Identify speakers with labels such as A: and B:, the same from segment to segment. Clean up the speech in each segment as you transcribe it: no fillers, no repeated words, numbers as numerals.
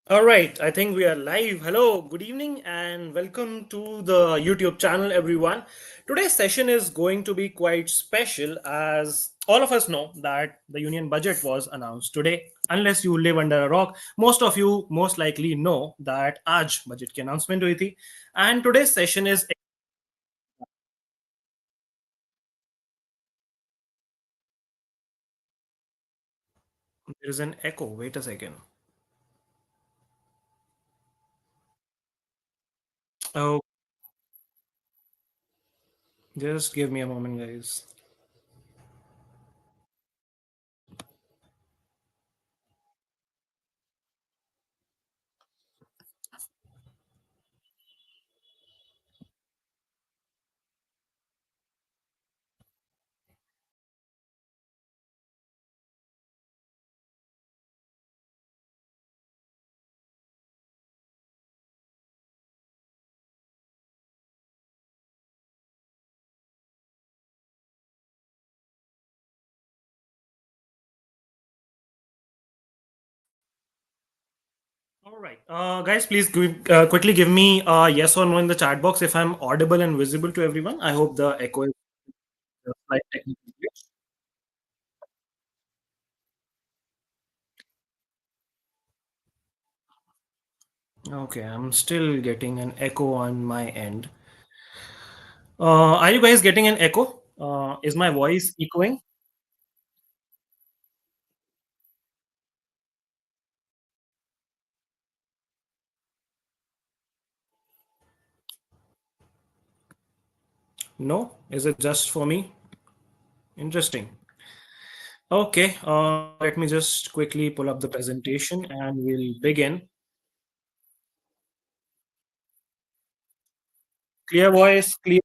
A: All right, I think we are live. Hello, good evening, and welcome to the YouTube channel, everyone. Today's session is going to be quite special as all of us know that the union budget was announced today. Unless you live under a rock, most of you most likely know that आज budget की announcement हुई थी. And today's session is there is an echo. Wait a second. Oh, just give me a moment, guys. All right, guys, please quickly give me yes or no in the chat box if I'm audible and visible to everyone. I hope the echo is slight technical glitch. Okay, I'm still getting an echo on my end. Are you guys getting an echo? Is my voice echoing? No? Is it just for me? Interesting. Okay, let me just quickly pull up the presentation and we'll begin. Clear voice, clear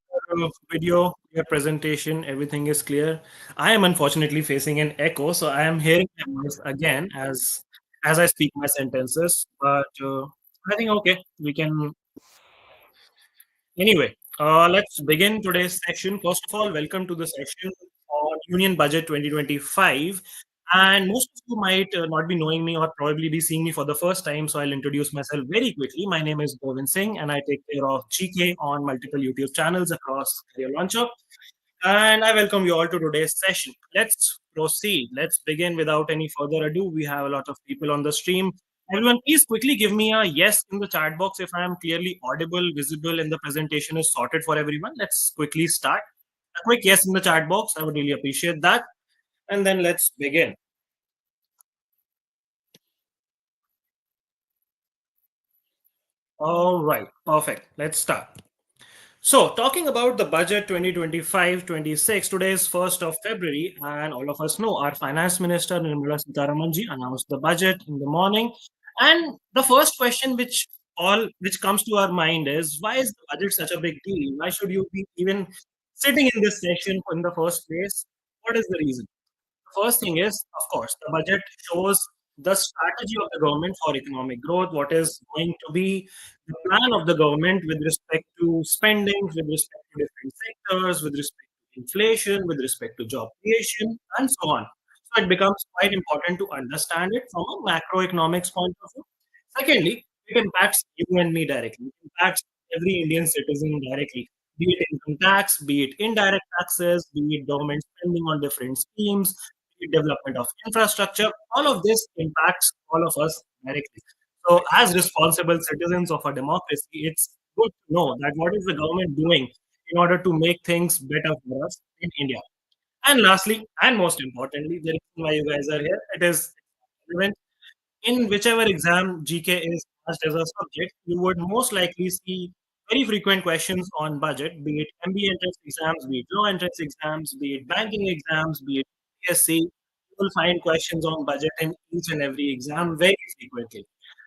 A: video, clear presentation, everything is clear. I am unfortunately facing an echo, so I am hearing my voice again as I speak my sentences. But I think okay, we can. Anyway, let's begin today's session. First of all, welcome to the session on Union Budget 2025. And most of you might not be knowing me or probably be seeing me for the first time, so I'll introduce myself very quickly. My name is Govind Singh, and I take care of GK on multiple YouTube channels across Career Launcher. And I welcome you all to today's session. Let's proceed. Let's begin without any further ado. We have a lot of people on the stream. Everyone, please quickly give me a yes in the chat box if I am clearly audible, visible, and the presentation is sorted for everyone. Let's quickly start. A quick yes in the chat box. I would really appreciate that. And then let's begin. All right, perfect. Let's start. So, talking about the budget 2025-26, today is 1st of February, and all of us know our Finance Minister Nirmala Sitharaman ji announced the budget in the morning. And the first question which comes to our mind is why is the budget such a big deal? Why should you be even sitting in this session in the first place? What is the reason? First thing is, of course, the budget shows the strategy of the government for economic growth, what is going to be the plan of the government with respect to spending, with respect to different sectors, with respect to inflation, with respect to job creation, and so on. So it becomes quite important to understand it from a macroeconomics point of view. Secondly, it impacts you and me directly. It impacts every Indian citizen directly, be it income tax, be it indirect taxes, be it government spending on different schemes, development of infrastructure, all of this impacts all of us directly. So, as responsible citizens of a democracy, it's good to know that what is the government doing in order to make things better for us in India. And lastly, and most importantly, the reason why you guys are here, it is relevant in whichever exam GK is asked as a subject, you would most likely see very frequent questions on budget, be it MBA entrance exams, be it law entrance exams, be it banking exams, be it PSC. You will find questions on budget in each and every exam very frequently.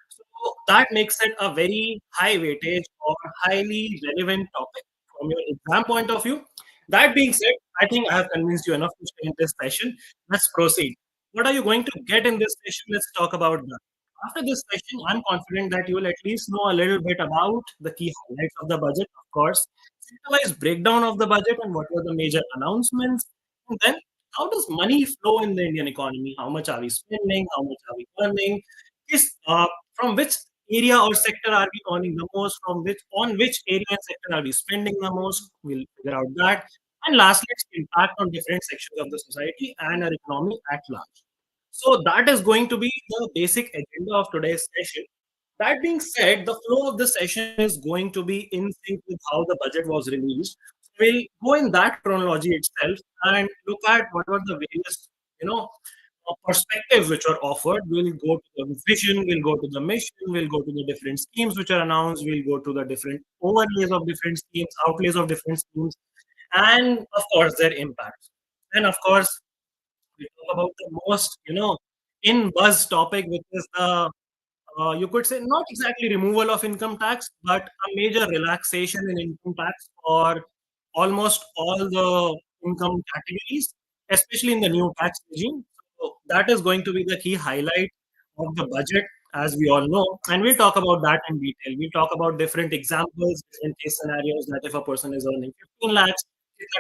A: So that makes it a very high weightage or highly relevant topic from your exam point of view. That being said, I think I have convinced you enough to stay in this session. Let's proceed. What are you going to get in this session? Let's talk about that. After this session, I'm confident that you will at least know a little bit about the key highlights of the budget, of course, sector-wise breakdown of the budget and what were the major announcements, and then how does money flow in the Indian economy? How much are we spending? How much are we earning? Yes, From which area or sector are we earning the most? From which on which area and sector are we spending the most? We'll figure out that. And lastly, its impact on different sections of the society and our economy at large. So that is going to be the basic agenda of today's session. That being said, the flow of the session is going to be in sync with how the budget was released. We'll go in that chronology itself and look at what were the various, you know, perspectives which are offered. We'll go to the vision, we'll go to the mission, we'll go to the different schemes which are announced, we'll go to the different overlays of different schemes, outlays of different schemes, and of course their impacts. And of course, we talk about the most, in buzz topic, which is the you could say not exactly removal of income tax, but a major relaxation in income tax for almost all the income categories, especially in the new tax regime. So that is going to be the key highlight of the budget, as we all know. And we'll talk about that in detail. We'll talk about different examples, different case scenarios that if a person is earning 15 lakhs,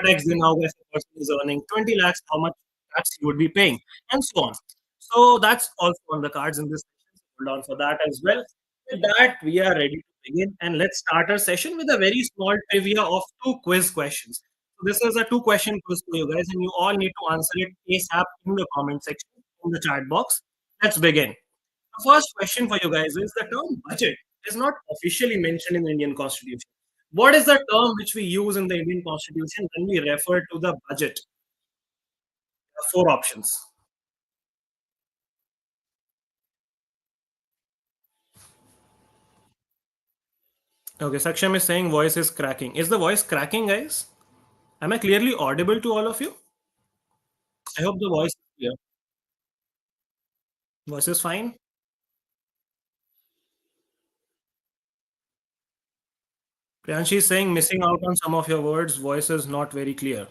A: tax, then how if a person is earning 20 lakhs, how much tax he would be paying, and so on. So that's also on the cards in this session. So hold on for that as well. With that, we are ready to begin. And let's start our session with a very small trivia of two quiz questions. So this is a two-question quiz for you guys, and you all need to answer it ASAP in the comment section, in the chat box. Let's begin. The first question for you guys is the term budget is not officially mentioned in the Indian Constitution. What is the term which we use in the Indian Constitution when we refer to the budget? Four options. Okay, Saksham is saying voice is cracking. Is the voice cracking, guys? Am I clearly audible to all of you? I hope the voice is clear. Voice is fine. Priyanshi is saying missing out on some of your words. Voice is not very clear.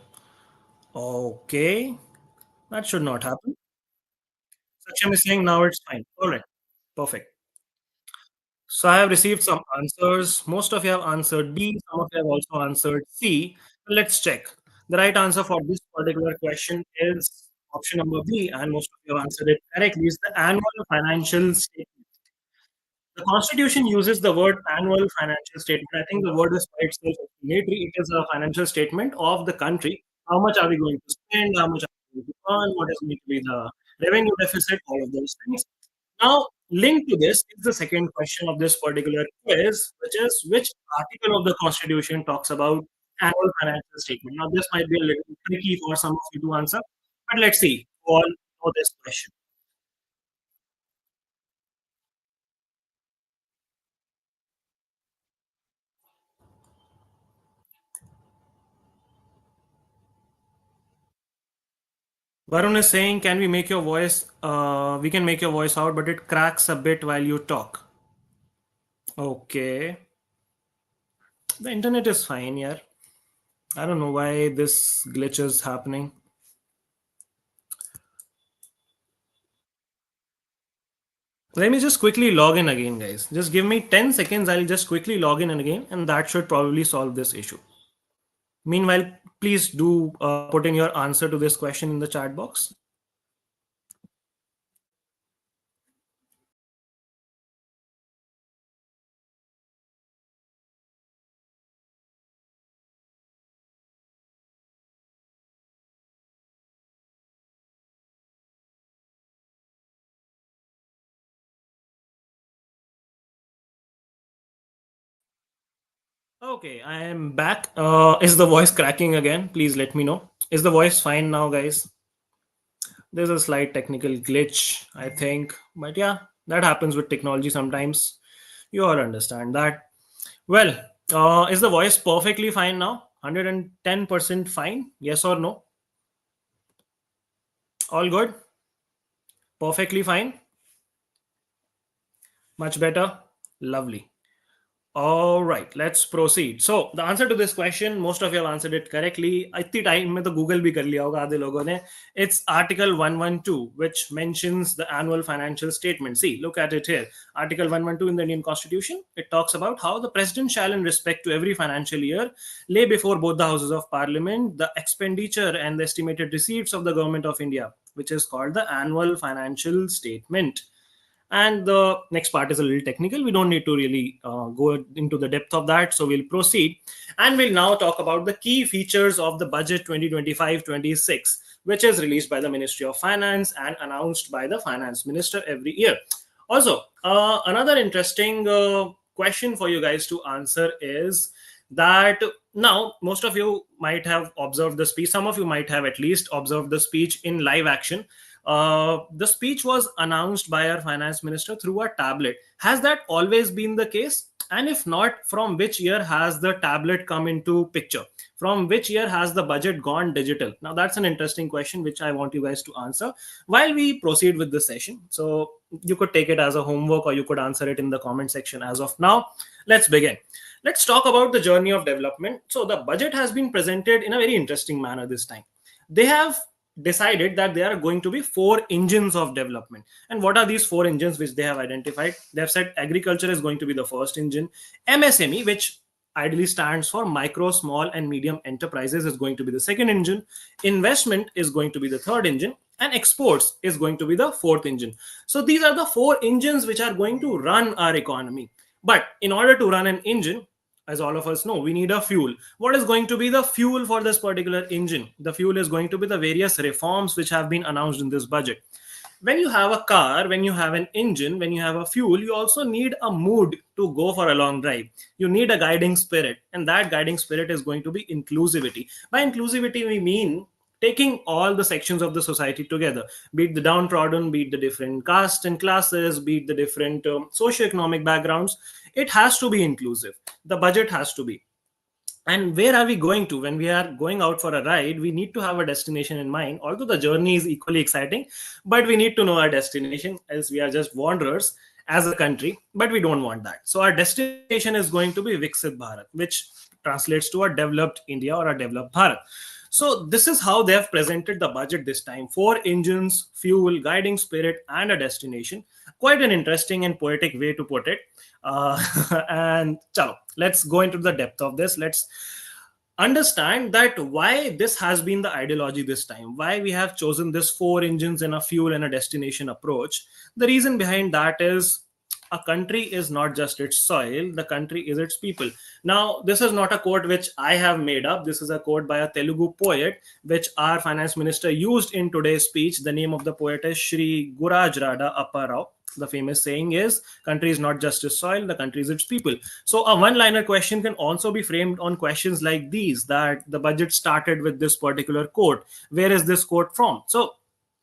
A: Okay, that should not happen. Saksham is saying now it's fine. All right, perfect. So I have received some answers. Most of you have answered B. Some of you have also answered C. Let's check. The right answer for this particular question is option number B, and most of you have answered it correctly. Is the annual financial statement. The Constitution uses the word annual financial statement. I think the word is quite self-explanatory. It is a financial statement of the country. How much are we going to spend? How much are we going to earn? What is going to be the revenue deficit? All of those things. Now, linked to this is the second question of this particular quiz, which is which article of the Constitution talks about annual financial statement? Now, this might be a little tricky for some of you to answer, but let's see. All for this question. Varun is saying, can we make your voice, we can make your voice out, but it cracks a bit while you talk. Okay. The internet is fine, yeah. I don't know why this glitch is happening. Let me just quickly log in again, guys. Just give me 10 seconds. I'll just quickly log in again, and that should probably solve this issue. Meanwhile, please do put in your answer to this question in the chat box. Okay, I am back. Is the voice cracking again? Please let me know. Is the voice fine now, guys? There's a slight technical glitch, I think. But yeah, that happens with technology sometimes. You all understand that. Well, is the voice perfectly fine now? 110% fine? Yes or no? All good? Perfectly fine? Much better? Lovely. All right, let's proceed. So the answer to this question, most of you have answered it correctly. इतनी time में तो Google भी कर लिया होगा आधे लोगों ने. It's Article 112, which mentions the annual financial statement. See, look at it here. Article 112 in the Indian Constitution, it talks about how the President shall, in respect to every financial year, lay before both the Houses of Parliament the expenditure and the estimated receipts of the Government of India, which is called the annual financial statement. And the next part is a little technical. We don't need to really go into the depth of that. So we'll proceed. And we'll now talk about the key features of the budget 2025-26, which is released by the Ministry of Finance and announced by the finance minister every year. Also, another interesting question for you guys to answer is that now most of you might have observed the speech. Some of you might have at least observed the speech in live action. The speech was announced by our finance minister through a tablet. Has that always been the case? And if not, from which year has the tablet come into picture? From which year has the budget gone digital? Now, that's an interesting question which I want you guys to answer while we proceed with this session. So you could take it as a homework or you could answer it in the comment section as of now. Let's begin. Let's talk about the journey of development. So the budget has been presented in a very interesting manner this time. They have decided that there are going to be 4 engines of development. And what are these 4 engines which they have identified? They have said agriculture is going to be the first engine. MSME, which ideally stands for micro, small, and medium enterprises, is going to be the second engine. Investment is going to be the third engine. And exports is going to be the fourth engine. So these are the 4 engines which are going to run our economy. But in order to run an engine, as all of us know, we need a fuel. What is going to be the fuel for this particular engine? The fuel is going to be the various reforms which have been announced in this budget. When you have a car, when you have an engine, when you have a fuel, you also need a mood to go for a long drive. You need a guiding spirit, and that guiding spirit is going to be inclusivity. By inclusivity, we mean taking all the sections of the society together, be it the downtrodden, be it the different castes and classes, be it the different socioeconomic backgrounds. It has to be inclusive. The budget has to be. And where are we going to? When we are going out for a ride, we need to have a destination in mind. Although the journey is equally exciting, but we need to know our destination, else we are just wanderers as a country, but we don't want that. So our destination is going to be Viksit Bharat, which translates to a developed India or a developed Bharat. So this is how they have presented the budget this time. 4 engines, fuel, guiding spirit, and a destination. Quite an interesting and poetic way to put it. And chalo, let's go into the depth of this. Let's understand that why this has been the ideology this time, why we have chosen this 4 engines and a fuel and a destination approach. The reason behind that is a country is not just its soil, the country is its people. Now, this is not a quote which I have made up. This is a quote by a Telugu poet, which our finance minister used in today's speech. The name of the poet is Shri Guraj Rada Apparao. The famous saying is, country is not just its soil, the country is its people. So a one-liner question can also be framed on questions like these, that the budget started with this particular quote. Where is this quote from? So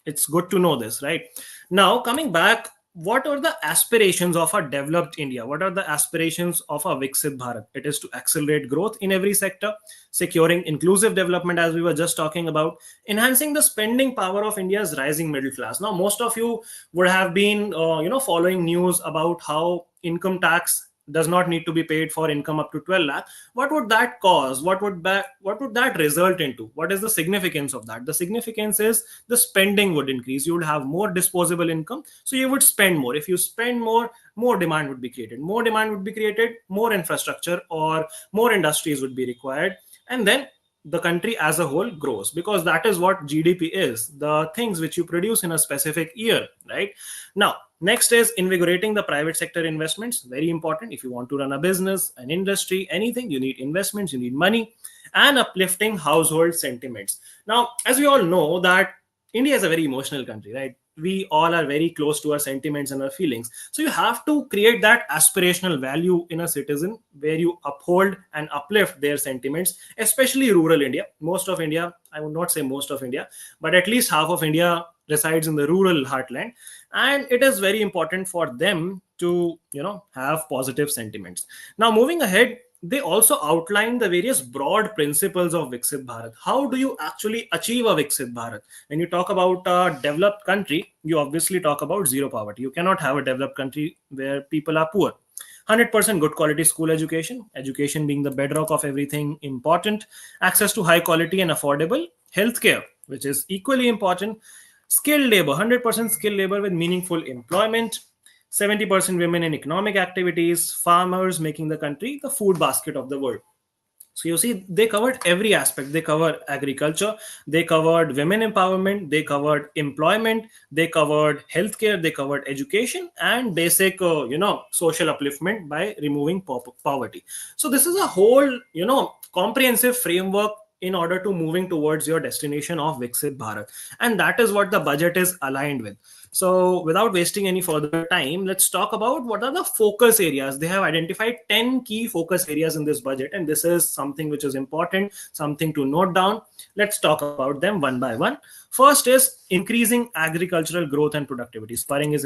A: it's good to know this, right? Now, coming back, what are the aspirations of a developed India? What are the aspirations of a Viksit Bharat? It is to accelerate growth in every sector, securing inclusive development, as we were just talking about, enhancing the spending power of India's rising middle class. Now, most of you would have been, following news about how income tax does not need to be paid for income up to 12 lakh. What would that cause? What would that result into? What is the significance of that? The significance is the spending would increase. You would have more disposable income, so you would spend more. If you spend more, more demand would be created. More demand would be created, more infrastructure or more industries would be required, and then the country as a whole grows, because that is what GDP is, the things which you produce in a specific year, right? Now, next is invigorating the private sector investments. Very important. If you want to run a business, an industry, anything, you need investments, you need money, and uplifting household sentiments. Now, as we all know that India is a very emotional country, right? We all are very close to our sentiments and our feelings. So you have to create that aspirational value in a citizen where you uphold and uplift their sentiments, especially rural India. Most of India, I would not say most of India, but at least half of India resides in the rural heartland. And it is very important for them to, have positive sentiments. Now, moving ahead, they also outline the various broad principles of Viksit Bharat. How do you actually achieve a Viksit Bharat? When you talk about a developed country, you obviously talk about zero poverty. You cannot have a developed country where people are poor. 100% good quality school education being the bedrock of everything important. Access to high quality and affordable healthcare, which is equally important. Skilled labor, 100% skilled labor with meaningful employment. 70% women in economic activities, farmers making the country the food basket of the world. So you see, they covered every aspect. They covered agriculture, they covered women empowerment, they covered employment, they covered healthcare, they covered education, and basic, social upliftment by removing poverty. So this is a whole, comprehensive framework in order to moving towards your destination of Viksit Bharat, and that is what the budget is aligned with. So, without wasting any further time, let's talk about what are the focus areas. They have identified 10 key focus areas in this budget, and this is something which is important, something to note down. Let's talk about them one by one. First is increasing agricultural growth and productivity. Spurring is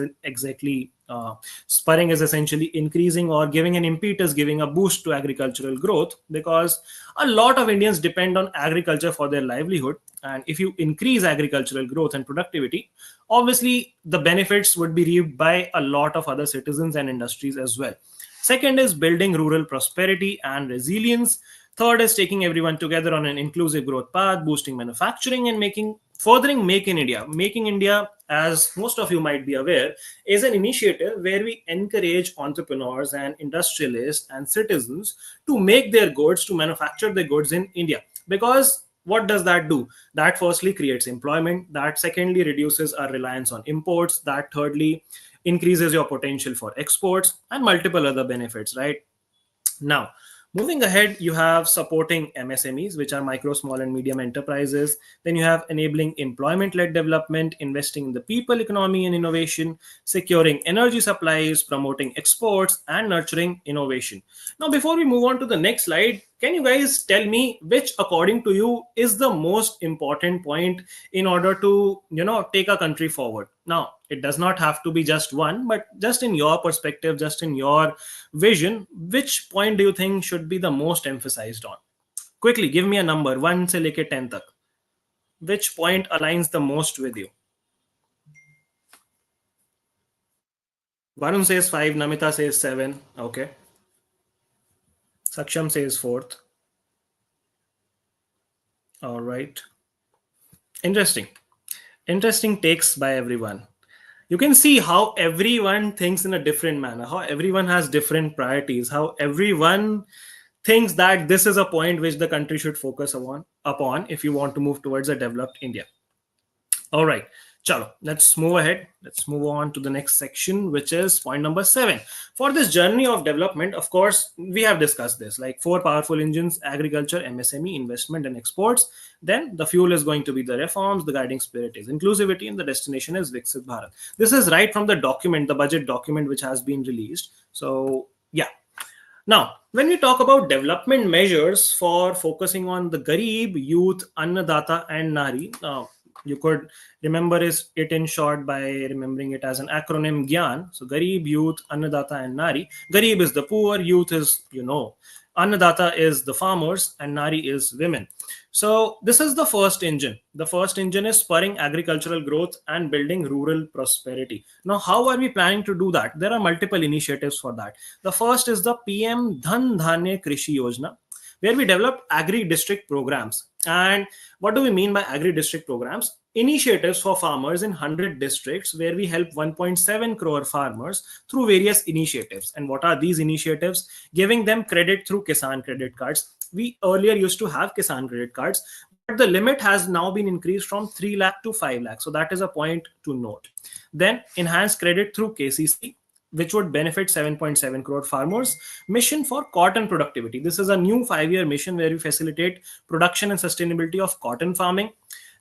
A: essentially increasing or giving an impetus, giving a boost to agricultural growth, because a lot of Indians depend on agriculture for their livelihood. And if you increase agricultural growth and productivity, obviously the benefits would be reaped by a lot of other citizens and industries as well. Second is building rural prosperity and resilience. Third is taking everyone together on an inclusive growth path, boosting manufacturing and furthering Make in India. Making India, as most of you might be aware, is an initiative where we encourage entrepreneurs and industrialists and citizens to make their goods, to manufacture their goods in India. Because what does that do? That firstly creates employment, that secondly reduces our reliance on imports, that thirdly increases your potential for exports, and multiple other benefits, right? Now, moving ahead, you have supporting MSMEs, which are micro, small, and medium enterprises. Then you have enabling employment led development, investing in the people economy and innovation, securing energy supplies, promoting exports, and nurturing innovation. Now, before we move on to the next slide, can you guys tell me which, according to you, is the most important point in order to, take a country forward? Now, it does not have to be just one, but just in your perspective, just in your vision, which point do you think should be the most emphasized on? Quickly, give me a number, 1 se leke 10 tak. Which point aligns the most with you? Varun says 5, Namita says 7. Okay. Saksham says 4th. All right. Interesting. Interesting takes by everyone. You can see how everyone thinks in a different manner, how everyone has different priorities, how everyone thinks that this is a point which the country should focus upon if you want to move towards a developed India. All right. Chalo, let's move ahead. Let's move on to the next section, which is point number 7. For this journey of development, of course, we have discussed this like 4 powerful engines: agriculture, MSME, investment, and exports. Then the fuel is going to be the reforms, the guiding spirit is inclusivity, and the destination is Viksit Bharat. This is right from the document, the budget document, which has been released. So, yeah. Now, when we talk about development measures for focusing on the Garib, youth, Annadata, and Nari, you could remember it in short by remembering it as an acronym GYAN. So Garib, Youth, Annadata, and Nari. Garib is the poor, youth is, Annadata is the farmers, and Nari is women. So this is the first engine. The first engine is spurring agricultural growth and building rural prosperity. Now, how are we planning to do that? There are multiple initiatives for that. The first is the PM Dhan Dhanya Krishi Yojana, where we developed agri-district programs. And what do we mean by agri-district programs? Initiatives for farmers in 100 districts where we help 1.7 crore farmers through various initiatives. And what are these initiatives? Giving them credit through Kisan credit cards. We earlier used to have Kisan credit cards, but the limit has now been increased from 3 lakh to 5 lakh. So that is a point to note. Then enhanced credit through KCC, which would benefit 7.7 crore farmers. Mission for cotton productivity. This is a new 5-year mission where we facilitate production and sustainability of cotton farming.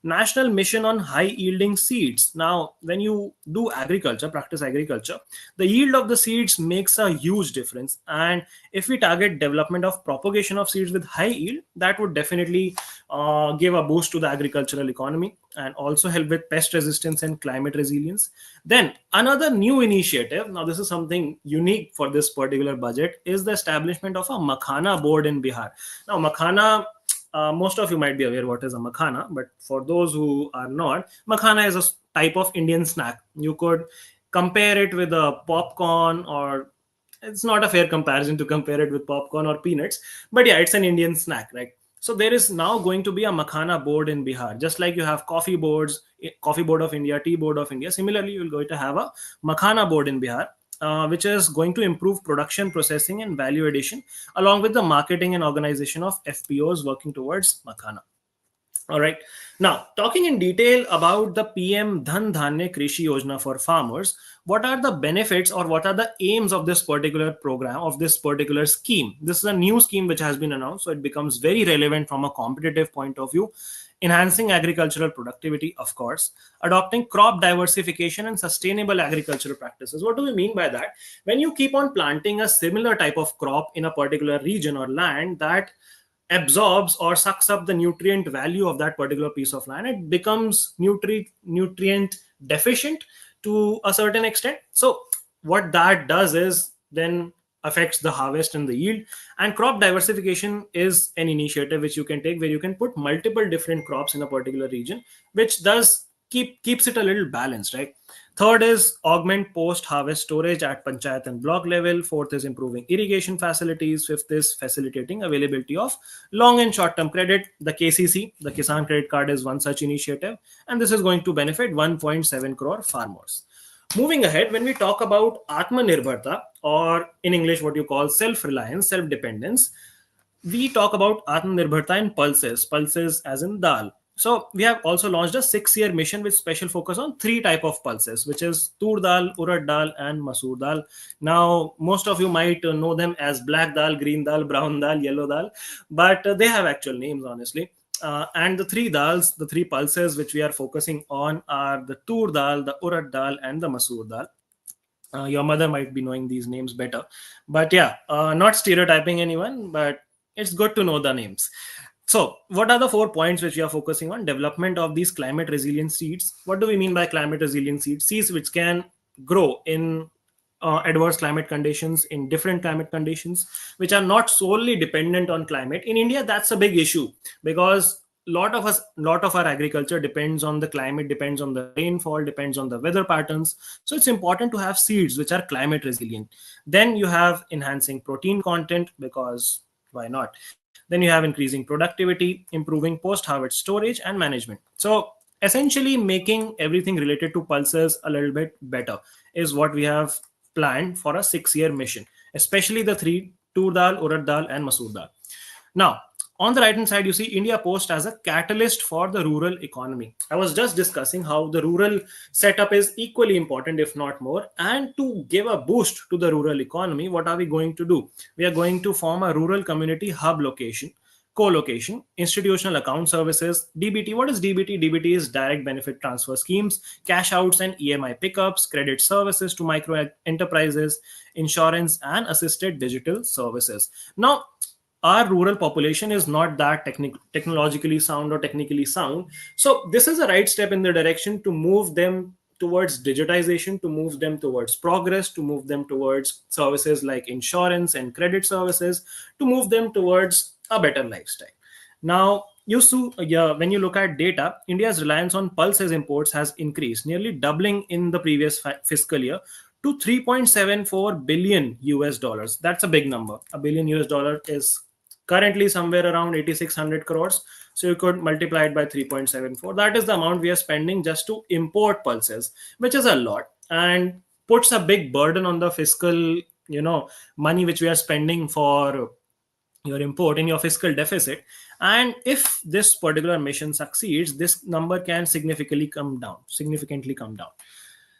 A: National mission on high yielding seeds. Now, when you do agriculture, practice agriculture, the yield of the seeds makes a huge difference. And if we target development of propagation of seeds with high yield, that would definitely give a boost to the agricultural economy and also help with pest resistance and climate resilience. Then another new initiative, now this is something unique for this particular budget, is the establishment of a Makhana board in Bihar. Now, Makhana, most of you might be aware what is a makhana, but for those who are not, makhana is a type of Indian snack. You could compare it with a popcorn, or it's not a fair comparison to compare it with popcorn or peanuts, but yeah, it's an Indian snack, right? So there is now going to be a makhana board in Bihar, just like you have coffee boards, Coffee Board of India, Tea Board of India. Similarly, you will going to have a makhana board in Bihar. which is going to improve production, processing, and value addition, along with the marketing and organization of FPOs working towards Makhana. All right. Now, talking in detail about the PM Dhan Dhanya Krishi Yojana for farmers, what are the benefits or what are the aims of this particular program, of this particular scheme? This is a new scheme which has been announced, so it becomes very relevant from a competitive point of view. Enhancing agricultural productivity, of course, adopting crop diversification and sustainable agricultural practices. What do we mean by that? When you keep on planting a similar type of crop in a particular region or land, that absorbs or sucks up the nutrient value of that particular piece of land, it becomes nutrient deficient to a certain extent. So what that does is then affects the harvest and the yield. And crop diversification is an initiative which you can take, where you can put multiple different crops in a particular region, which does keeps it a little balanced, right? Third is augment post-harvest storage at panchayat and block level. Fourth is improving irrigation facilities. Fifth is facilitating availability of long and short-term credit. The KCC, the Kisan Credit Card, is one such initiative, and this is going to benefit 1.7 crore farmers. Moving ahead, when we talk about Atmanirbharta, or in English what you call self-reliance, self-dependence, we talk about Atmanirbharta in pulses as in dal. So we have also launched a 6-year mission with special focus on 3 type of pulses, which is tur dal, urad dal, and masoor dal. Now, most of you might know them as black dal, green dal, brown dal, yellow dal, but they have actual names, honestly. And the 3 dals, the 3 pulses which we are focusing on are the tur dal, the urad dal, and the masoor dal. Your mother might be knowing these names better, but yeah, not stereotyping anyone, but it's good to know the names. So, what are the 4 points which we are focusing on? Development of these climate resilient seeds. What do we mean by climate resilient seeds? Seeds which can grow in adverse climate conditions, in different climate conditions, which are not solely dependent on climate. In India, that's a big issue, because lot of our agriculture depends on the climate, depends on the rainfall, depends on the weather patterns. So it's important to have seeds which are climate resilient. Then you have enhancing protein content, because why not? Then you have increasing productivity, improving post-harvest storage and management. So essentially making everything related to pulses a little bit better is what we have planned for a 6-year mission, especially the 3: tur dal, urad dal, and masoor dal. Now, on the right hand side, you see India Post as a catalyst for the rural economy. I was just discussing how the rural setup is equally important, if not more. And to give a boost to the rural economy, what are we going to do? We are going to form a rural community hub location, co-location, institutional account services, DBT. What is DBT? DBT is direct benefit transfer schemes, cash outs and EMI pickups, credit services to micro enterprises, insurance, and assisted digital services. Now, our rural population is not that technologically sound or technically sound. So this is a right step in the direction to move them towards digitization, to move them towards progress, to move them towards services like insurance and credit services, to move them towards a better lifestyle. Now, when you look at data, India's reliance on pulses imports has increased, nearly doubling in the previous fiscal year to 3.74 billion US dollars. That's a big number. A billion US dollar is currently somewhere around 8,600 crores. So you could multiply it by 3.74. That is the amount we are spending just to import pulses, which is a lot, and puts a big burden on the fiscal, money which we are spending for your import in your fiscal deficit. And if this particular mission succeeds, this number can significantly come down.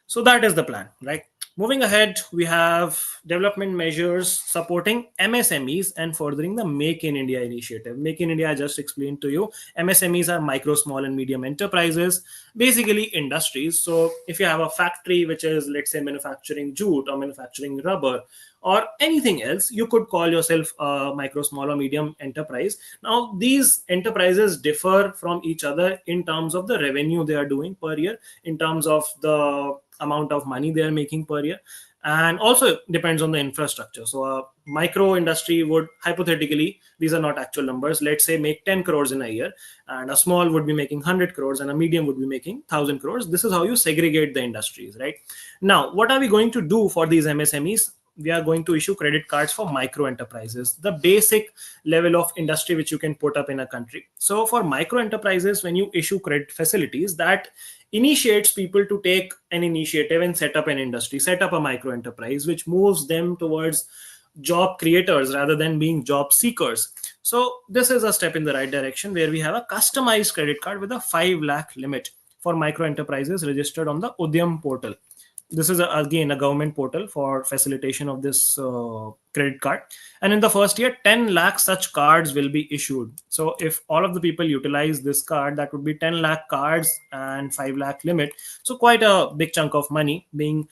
A: So that is the plan, right? Moving ahead, we have development measures supporting MSMEs and furthering the Make in India initiative. Make in India, I just explained to you. MSMEs are micro, small, and medium enterprises, basically industries. So if you have a factory which is, let's say, manufacturing jute or manufacturing rubber or anything else, you could call yourself a micro, small, or medium enterprise. Now, these enterprises differ from each other in terms of the revenue they are doing per year, in terms of the amount of money they are making per year, and also depends on the infrastructure. So a micro industry would, hypothetically, these are not actual numbers, let's say make 10 crores in a year, and a small would be making 100 crores and a medium would be making 1,000 crores. This is how you segregate the industries, right? Now, what are we going to do for these MSMEs? We are going to issue credit cards for micro enterprises, the basic level of industry which you can put up in a country. So for micro enterprises, when you issue credit facilities, that initiates people to take an initiative and set up an industry, set up a micro enterprise, which moves them towards job creators rather than being job seekers. So this is a step in the right direction, where we have a customized credit card with a 5 lakh limit for micro enterprises registered on the Udyam portal. This is again a government portal for facilitation of this credit card, and in the first year 10 lakh such cards will be issued. So if all of the people utilize this card, that would be 10 lakh cards and 5 lakh limit. So quite a big chunk of money being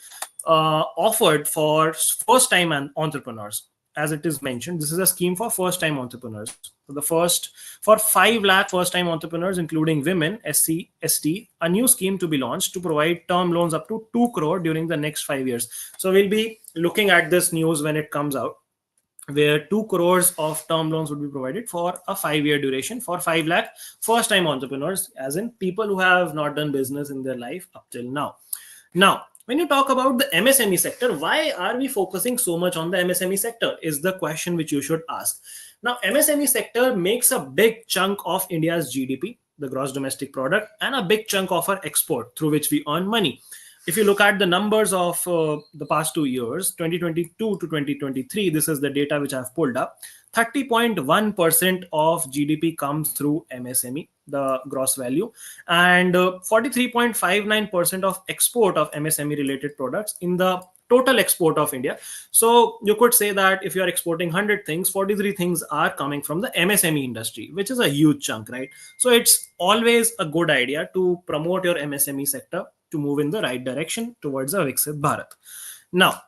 A: offered for first time entrepreneurs. As it is mentioned, this is a scheme for first time entrepreneurs. So the first, for 5 lakh first time entrepreneurs, including women, SC, ST, a new scheme to be launched to provide term loans up to 2 crore during the next 5 years. So we'll be looking at this news when it comes out, where 2 crores of term loans would be provided for a 5-year duration for 5 lakh first time entrepreneurs, as in people who have not done business in their life up till now. Now, when you talk about the MSME sector, why are we focusing so much on the MSME sector is the question which you should ask. Now, MSME sector makes a big chunk of India's GDP, the gross domestic product, and a big chunk of our export through which we earn money. If you look at the numbers of the past 2 years, 2022 to 2023, this is the data which I've pulled up. 30.1% of GDP comes through MSME, the gross value, and 43.59% of export of MSME related products in the total export of India. So you could say that if you are exporting 100 things, 43 things are coming from the MSME industry, which is a huge chunk, right? So it's always a good idea to promote your MSME sector to move in the right direction towards a Viksit Bharat. Now,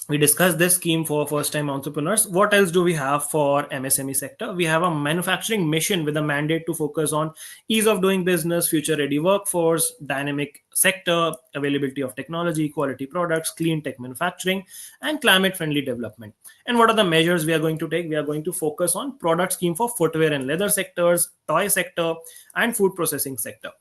A: we discussed this scheme for first-time entrepreneurs. What else do we have for MSME sector? We have a manufacturing mission with a mandate to focus on ease of doing business, future-ready workforce, dynamic sector, availability of technology, quality products, clean tech manufacturing, and climate-friendly development. And what are the measures we are going to take? We are going to focus on product scheme for footwear and leather sectors, toy sector, and food processing sector.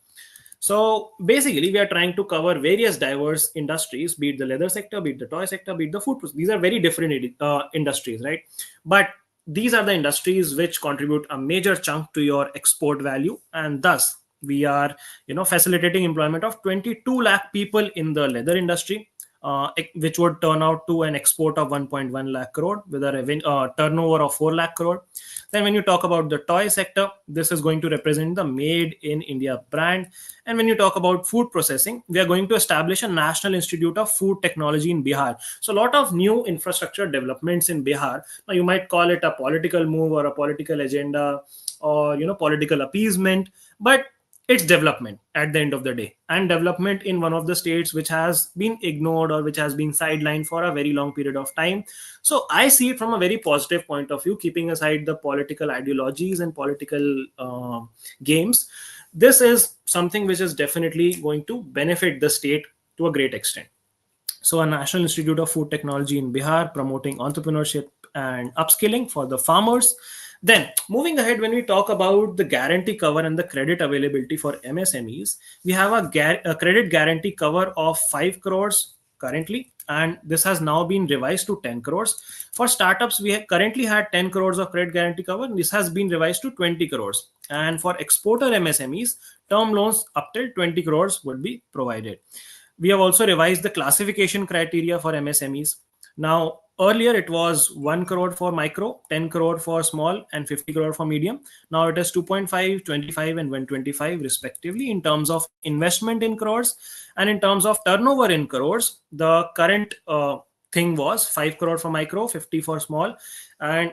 A: So basically, we are trying to cover various diverse industries, be it the leather sector, be it the toy sector, be it the food. These are very different industries, right? But these are the industries which contribute a major chunk to your export value, and thus we are, facilitating employment of 22 lakh people in the leather industry, which would turn out to an export of 1.1 lakh crore with a turnover of 4 lakh crore. Then when you talk about the toy sector, this is going to represent the Made in India brand. And when you talk about food processing, we are going to establish a National Institute of Food Technology in Bihar. So a lot of new infrastructure developments in Bihar. Now you might call it a political move or a political agenda or political appeasement, but it's development at the end of the day, and development in one of the states which has been ignored or which has been sidelined for a very long period of time. So I see it from a very positive point of view, keeping aside the political ideologies and political games. This is something which is definitely going to benefit the state to a great extent. So a National Institute of Food Technology in Bihar, promoting entrepreneurship and upskilling for the farmers. Then moving ahead, when we talk about the guarantee cover and the credit availability for MSMEs, we have a credit guarantee cover of 5 crores currently, and this has now been revised to 10 crores. For startups, we currently had 10 crores of credit guarantee cover, and this has been revised to 20 crores. And for exporter MSMEs, term loans up till 20 crores would be provided. We have also revised the classification criteria for MSMEs. Now, earlier it was 1 crore for micro, 10 crore for small, and 50 crore for medium. Now it is 2.5, 25, and 125 respectively in terms of investment in crores. And in terms of turnover in crores, the current thing was 5 crore for micro, 50 for small, and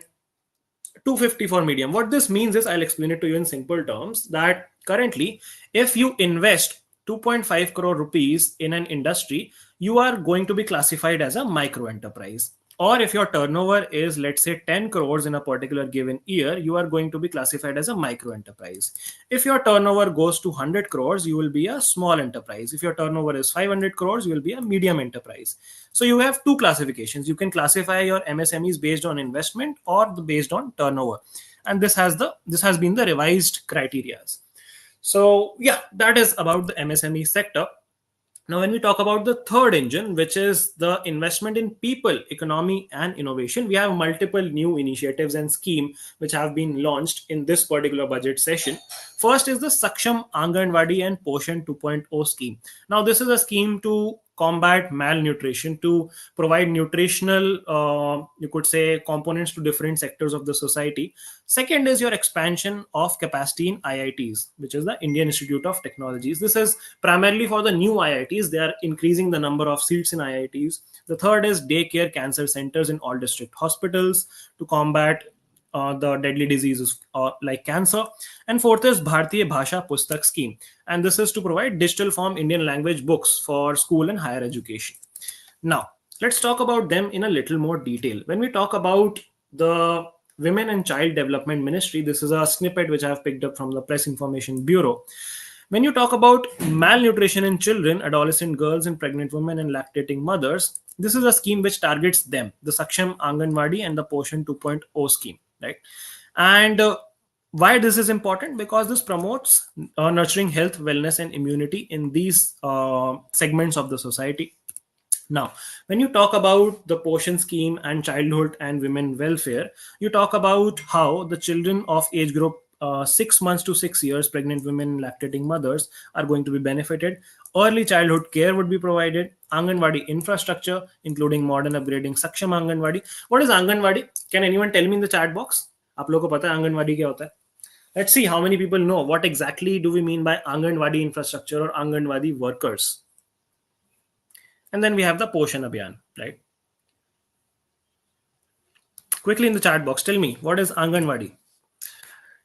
A: 250 for medium. What this means is, I'll explain it to you in simple terms, that currently if you invest 2.5 crore rupees in an industry, you are going to be classified as a micro enterprise. Or if your turnover is, let's say, 10 crores in a particular given year, you are going to be classified as a micro enterprise. If your turnover goes to 100 crores, you will be a small enterprise. If your turnover is 500 crores, you will be a medium enterprise. So you have two classifications. You can classify your MSMEs based on investment or based on turnover. And this has been the revised criteria. So yeah, that is about the MSME sector. Now, when we talk about the third engine, which is the investment in people, economy, and innovation, we have multiple new initiatives and schemes which have been launched in this particular budget session. First is the Saksham Anganwadi and Poshan 2.0 scheme. Now, this is a scheme to combat malnutrition, to provide nutritional, you could say, components to different sectors of the society. Second is your expansion of capacity in IITs, which is the Indian Institute of Technologies. This is primarily for the new IITs. They are increasing the number of seats in IITs. The third is daycare cancer centers in all district hospitals to combat the deadly diseases like cancer. And fourth is Bharatiya Bhasha Pustak scheme. And this is to provide digital form Indian language books for school and higher education. Now, let's talk about them in a little more detail. When we talk about the Women and Child Development Ministry, this is a snippet which I have picked up from the Press Information Bureau. When you talk about malnutrition in children, adolescent girls, and pregnant women and lactating mothers, this is a scheme which targets them, the Saksham Anganwadi and the Poshan 2.0 scheme, right? And why this is important? Because this promotes nurturing health, wellness, and immunity in these segments of the society. Now, when you talk about the Poshan scheme and childhood and women welfare, you talk about how the children of age group 6 months to 6 years, pregnant women, lactating mothers are going to be benefited. Early childhood care would be provided. Anganwadi infrastructure, including modern upgrading Saksham Anganwadi. What is Anganwadi? Can anyone tell me in the chat box? आप लोगों को पता है आंगनवाड़ी क्या होता है? Let's see how many people know what exactly do we mean by Anganwadi infrastructure or Anganwadi workers. And then we have the Poshan Abhiyan, right? Quickly in the chat box, tell me, what is Anganwadi?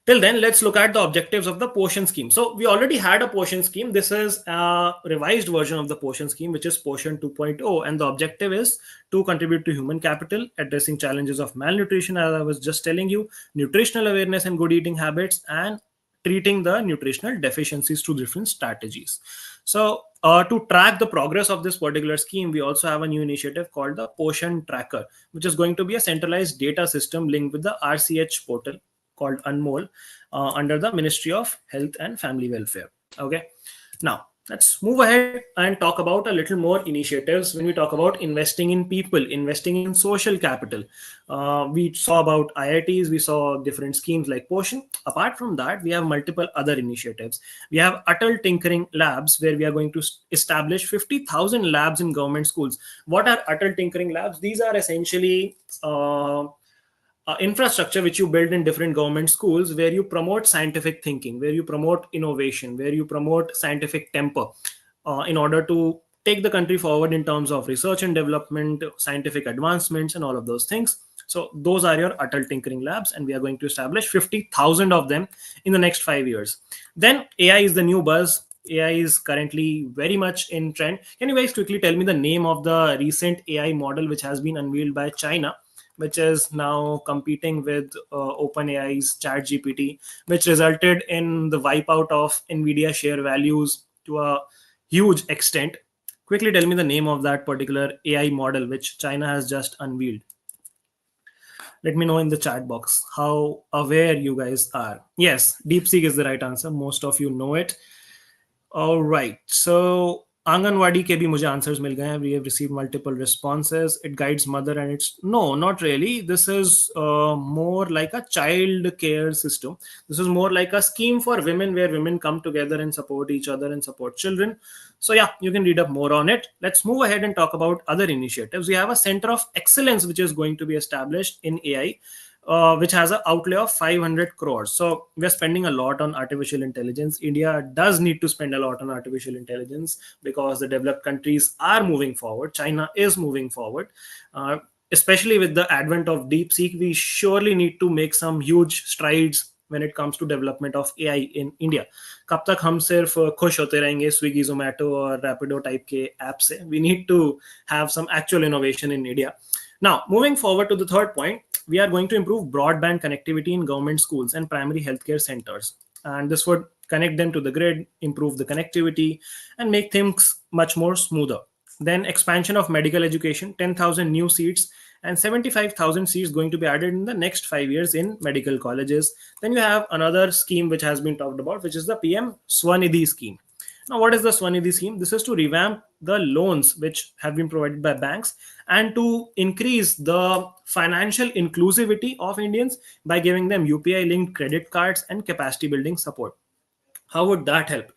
A: Till then, let's look at the objectives of the Poshan scheme. So we already had a Poshan scheme. This is a revised version of the Poshan scheme, which is Poshan 2.0. And the objective is to contribute to human capital, addressing challenges of malnutrition, as I was just telling you, nutritional awareness and good eating habits, and treating the nutritional deficiencies through different strategies. So to track the progress of this particular scheme, we also have a new initiative called the Poshan Tracker, which is going to be a centralized data system linked with the RCH portal called Anmol under the Ministry of Health and Family Welfare. Okay. Now, let's move ahead and talk about a little more initiatives. When we talk about investing in people, investing in social capital, we saw about IITs, we saw different schemes like Poshan. Apart from that, we have multiple other initiatives. We have Atal Tinkering Labs, where we are going to establish 50,000 labs in government schools. What are Atal Tinkering Labs? These are essentially infrastructure which you build in different government schools, where you promote scientific thinking, where you promote innovation, where you promote scientific temper in order to take the country forward in terms of research and development, scientific advancements, and all of those things. So those are your Atal Tinkering Labs, and we are going to establish 50,000 of them in the next 5 years. Then AI is the new buzz. AI is currently very much in trend. Can you guys quickly tell me the name of the recent AI model which has been unveiled by China, which is now competing with OpenAI's ChatGPT, which resulted in the wipeout of NVIDIA share values to a huge extent? Quickly tell me the name of that particular AI model which China has just unveiled. Let me know in the chat box how aware you guys are. Yes, DeepSeek is the right answer. Most of you know it. All right. So Anganwadi ke bhi mujhe answers mil gaye hain. We have received multiple responses. It guides mother and it's no, not really. This is more like a child care system. This is more like a scheme for women where women come together and support each other and support children. So yeah, you can read up more on it. Let's move ahead and talk about other initiatives. We have a center of excellence which is going to be established in AI. Which has an outlay of 500 crores. So we're spending a lot on artificial intelligence. India does need to spend a lot on artificial intelligence because the developed countries are moving forward. China is moving forward. Especially with the advent of DeepSeek, we surely need to make some huge strides when it comes to development of AI in India. कब तक हम सिर्फ खुश होते रहेंगे स्विगी जोमेटो और Rapido type के app से? We need to have some actual innovation in India. Now, moving forward to the third point, we are going to improve broadband connectivity in government schools and primary healthcare centers. And this would connect them to the grid, improve the connectivity, and make things much more smoother. Then expansion of medical education, 10,000 new seats and 75,000 seats going to be added in the next 5 years in medical colleges. Then you have another scheme which has been talked about, which is the PM Swanidhi scheme. Now, what is the Swanidhi scheme? This is to revamp the loans which have been provided by banks and to increase the financial inclusivity of Indians by giving them UPI linked credit cards and capacity building support. How would that help?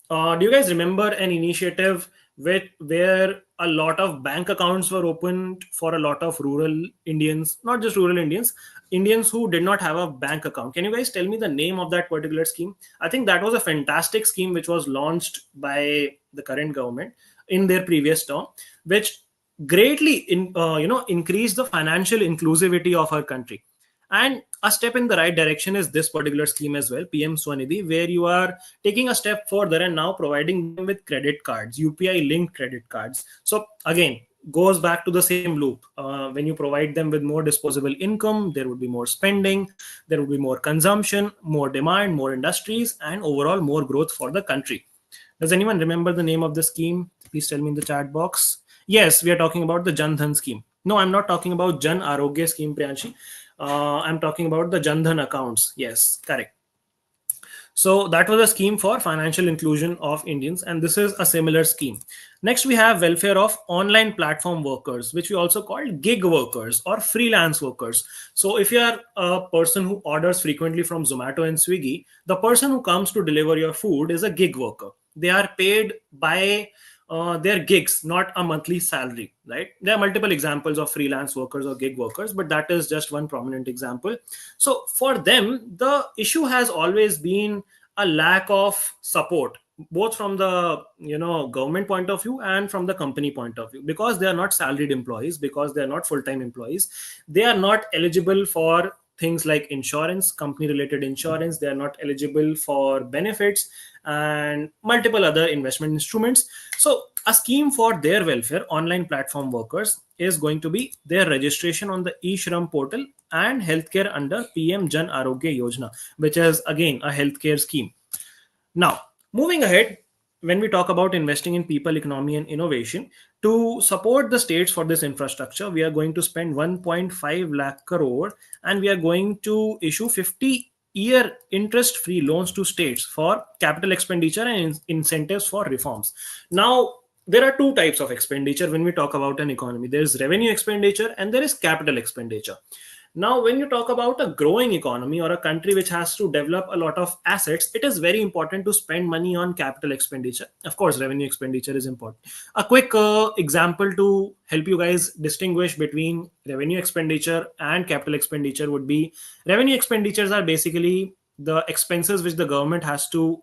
A: Do you guys remember an initiative where a lot of bank accounts were opened for a lot of rural Indians, not just rural Indians, Indians who did not have a bank account? Can you guys tell me the name of that particular scheme? I think that was a fantastic scheme which was launched by the current government in their previous term, which greatly increased the financial inclusivity of our country. And a step in the right direction is this particular scheme as well, PM Swanidhi, where you are taking a step further and now providing them with credit cards, UPI linked credit cards. So again, goes back to the same loop. When you provide them with more disposable income, there would be more spending, there would be more consumption, more demand, more industries, and overall more growth for the country. Does anyone remember the name of the scheme? Please tell me in the chat box. Yes, we are talking about the Jan Dhan scheme. No, I'm not talking about Jan Arogya scheme, Priyanshi. I'm talking about the Jan Dhan accounts. Yes, correct. So that was a scheme for financial inclusion of Indians, and this is a similar scheme. Next, we have welfare of online platform workers, which we also call gig workers or freelance workers. So if you are a person who orders frequently from Zomato and Swiggy, the person who comes to deliver your food is a gig worker. They are paid by their gigs, not a monthly salary, right? There are multiple examples of freelance workers or gig workers, but that is just one prominent example. So for them, the issue has always been a lack of support, both from the government point of view and from the company point of view, because they are not salaried employees, because they are not full-time employees. They are not eligible for things like insurance, company related insurance. They are not eligible for benefits and multiple other investment instruments. So a scheme for their welfare, online platform workers, is going to be their registration on the eShram portal and healthcare under PM Jan Arogya Yojana, which is again a healthcare scheme. Now, moving ahead, when we talk about investing in people, economy, and innovation, to support the states for this infrastructure, we are going to spend 1.5 lakh crore, and we are going to issue 50-year interest-free loans to states for capital expenditure and incentives for reforms. Now, there are two types of expenditure when we talk about an economy. There is revenue expenditure and there is capital expenditure. Now, when you talk about a growing economy or a country which has to develop a lot of assets, it is very important to spend money on capital expenditure. Of course, revenue expenditure is important. A quick example to help you guys distinguish between revenue expenditure and capital expenditure would be, revenue expenditures are basically the expenses which the government has to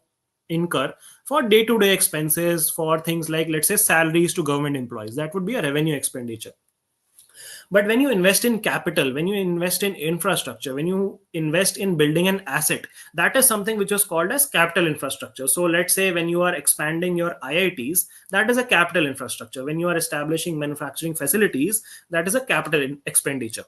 A: incur for day-to-day expenses for things like, let's say, salaries to government employees. That would be a revenue expenditure. But when you invest in capital, when you invest in infrastructure, when you invest in building an asset, that is something which is called as capital infrastructure. So let's say when you are expanding your IITs, that is a capital infrastructure. When you are establishing manufacturing facilities, that is a capital expenditure.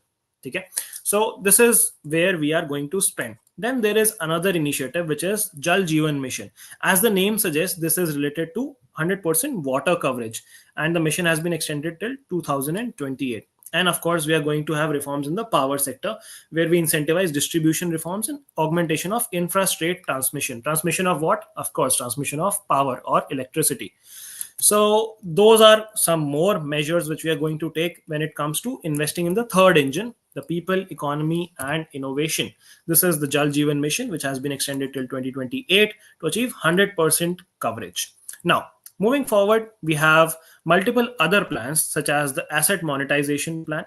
A: Okay. So this is where we are going to spend. Then there is another initiative, which is Jal Jeevan Mission. As the name suggests, this is related to 100% water coverage, and the mission has been extended till 2028. And of course, we are going to have reforms in the power sector, where we incentivize distribution reforms and augmentation of infra-state transmission. Transmission of what? Of course, transmission of power or electricity. So those are some more measures which we are going to take when it comes to investing in the third engine, the people, economy, and innovation. This is the Jal Jeevan Mission, which has been extended till 2028 to achieve 100% coverage. Now, moving forward, we have multiple other plans, such as the Asset Monetization Plan,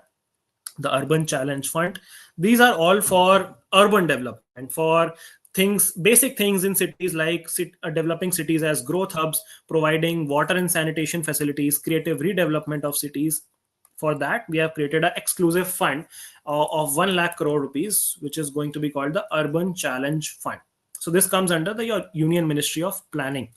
A: the Urban Challenge Fund. These are all for urban development, for things, basic things in cities, like developing cities as growth hubs, providing water and sanitation facilities, creative redevelopment of cities. For that, we have created an exclusive fund of 1 lakh crore rupees, which is going to be called the Urban Challenge Fund. So this comes under the Union Ministry of Planning.